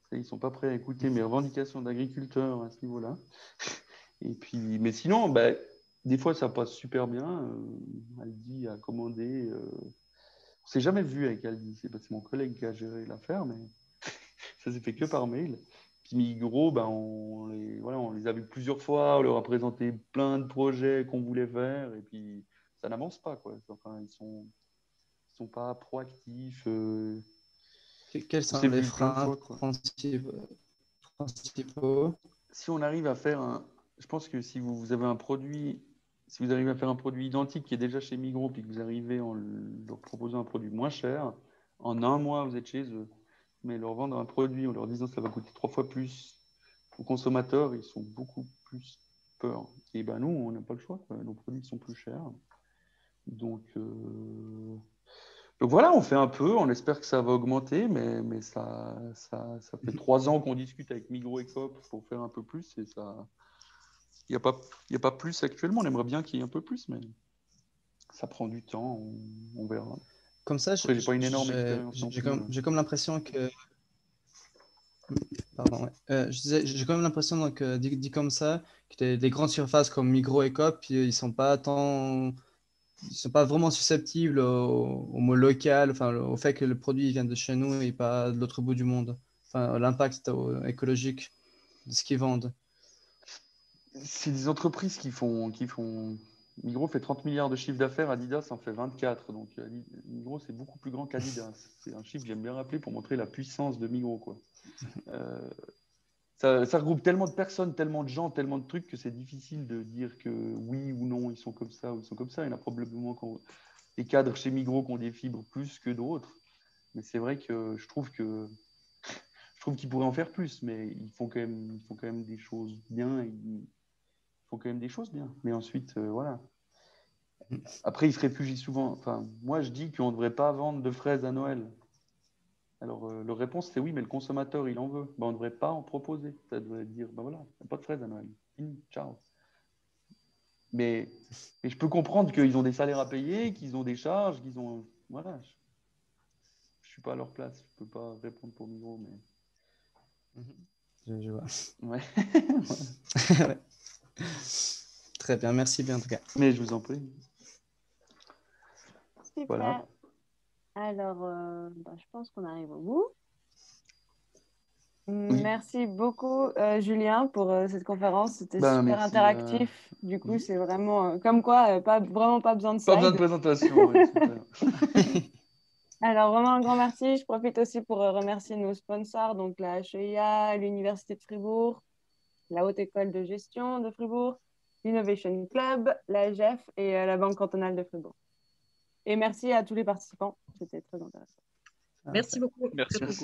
ça, ils ne sont pas prêts à écouter mes revendications d'agriculteurs à ce niveau-là. Et puis, mais sinon, des fois, ça passe super bien. Aldi a commandé. On ne s'est jamais vu avec Aldi. C'est mon collègue qui a géré l'affaire, mais ça s'est fait que par mail. Puis Migros, on les a vus plusieurs fois. On leur a présenté plein de projets qu'on voulait faire. Et puis, ça n'avance pas, quoi. Enfin, ils sont pas proactifs. Quels sont les freins principaux? Si on arrive à faire je pense que si vous avez un produit, si vous arrivez à faire un produit identique qui est déjà chez Migros, puis que vous arrivez en leur proposant un produit moins cher, en un mois, vous êtes chez eux. Mais leur vendre un produit en leur disant que ça va coûter 3 fois plus aux consommateurs, ils sont beaucoup plus peur. Et nous, on n'a pas le choix, quoi. Nos produits sont plus chers. Donc voilà, on fait un peu, on espère que ça va augmenter, mais ça fait 3 ans qu'on discute avec Migros et Coop pour faire un peu plus, et ça, il n'y a pas plus actuellement. On aimerait bien qu'il y ait un peu plus, mais ça prend du temps, on verra. Comme ça, après, j'ai pas une énorme expérience. J'ai comme l'impression que... Pardon, ouais. J'ai quand même l'impression, donc, dit comme ça, que les grandes surfaces comme Migros et Coop, ils sont pas vraiment susceptibles au mot local, enfin, au fait que le produit vient de chez nous et pas de l'autre bout du monde. Enfin, l'impact écologique de ce qu'ils vendent. C'est des entreprises qui font... Migros fait 30 milliards de chiffre d'affaires, Adidas en fait 24. Donc Migros, c'est beaucoup plus grand qu'Adidas. C'est un chiffre que j'aime bien rappeler pour montrer la puissance de Migros, quoi. ça regroupe tellement de personnes, tellement de gens, tellement de trucs que c'est difficile de dire que oui ou non, ils sont comme ça ou ils sont comme ça. Il y en a probablement des cadres chez Migros qui ont des fibres plus que d'autres. Mais c'est vrai que je trouve qu'ils pourraient en faire plus, mais ils font quand même des choses bien. Ils font quand même des choses bien. Mais ensuite, voilà. Après, ils se réfugient souvent. Enfin, moi, je dis qu'on ne devrait pas vendre de fraises à Noël. Alors, leur réponse, c'est oui, mais le consommateur, il en veut. Ben, on ne devrait pas en proposer. Ça devrait dire, ben voilà, il n'y a pas de fraises à Noël. Fini, ciao. Mais je peux comprendre qu'ils ont des salaires à payer, qu'ils ont des charges, qu'ils ont... Voilà. Je ne suis pas à leur place. Je ne peux pas répondre pour Migros, mais... Je vois. Ouais. Ouais. Très bien, merci bien en tout cas. Mais je vous en prie. Super. Voilà. Alors, je pense qu'on arrive au bout. Oui. Merci beaucoup, Julien, pour cette conférence. C'était super Merci, interactif. Du coup, oui. c'est vraiment comme quoi, vraiment pas besoin de Pas besoin de slide. présentation. Ouais, super. Alors, vraiment un grand merci. Je profite aussi pour remercier nos sponsors, donc la HEIA, l'Université de Fribourg, la Haute École de Gestion de Fribourg, l'Innovation Club, l'AGF et la Banque cantonale de Fribourg. Et merci à tous les participants. C'était très intéressant. Merci beaucoup.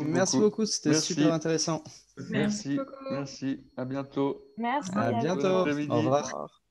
Merci beaucoup, c'était Merci. super intéressant. Merci. beaucoup. Merci. À bientôt. Merci. À à bientôt. bientôt. Bon après-midi. Au revoir.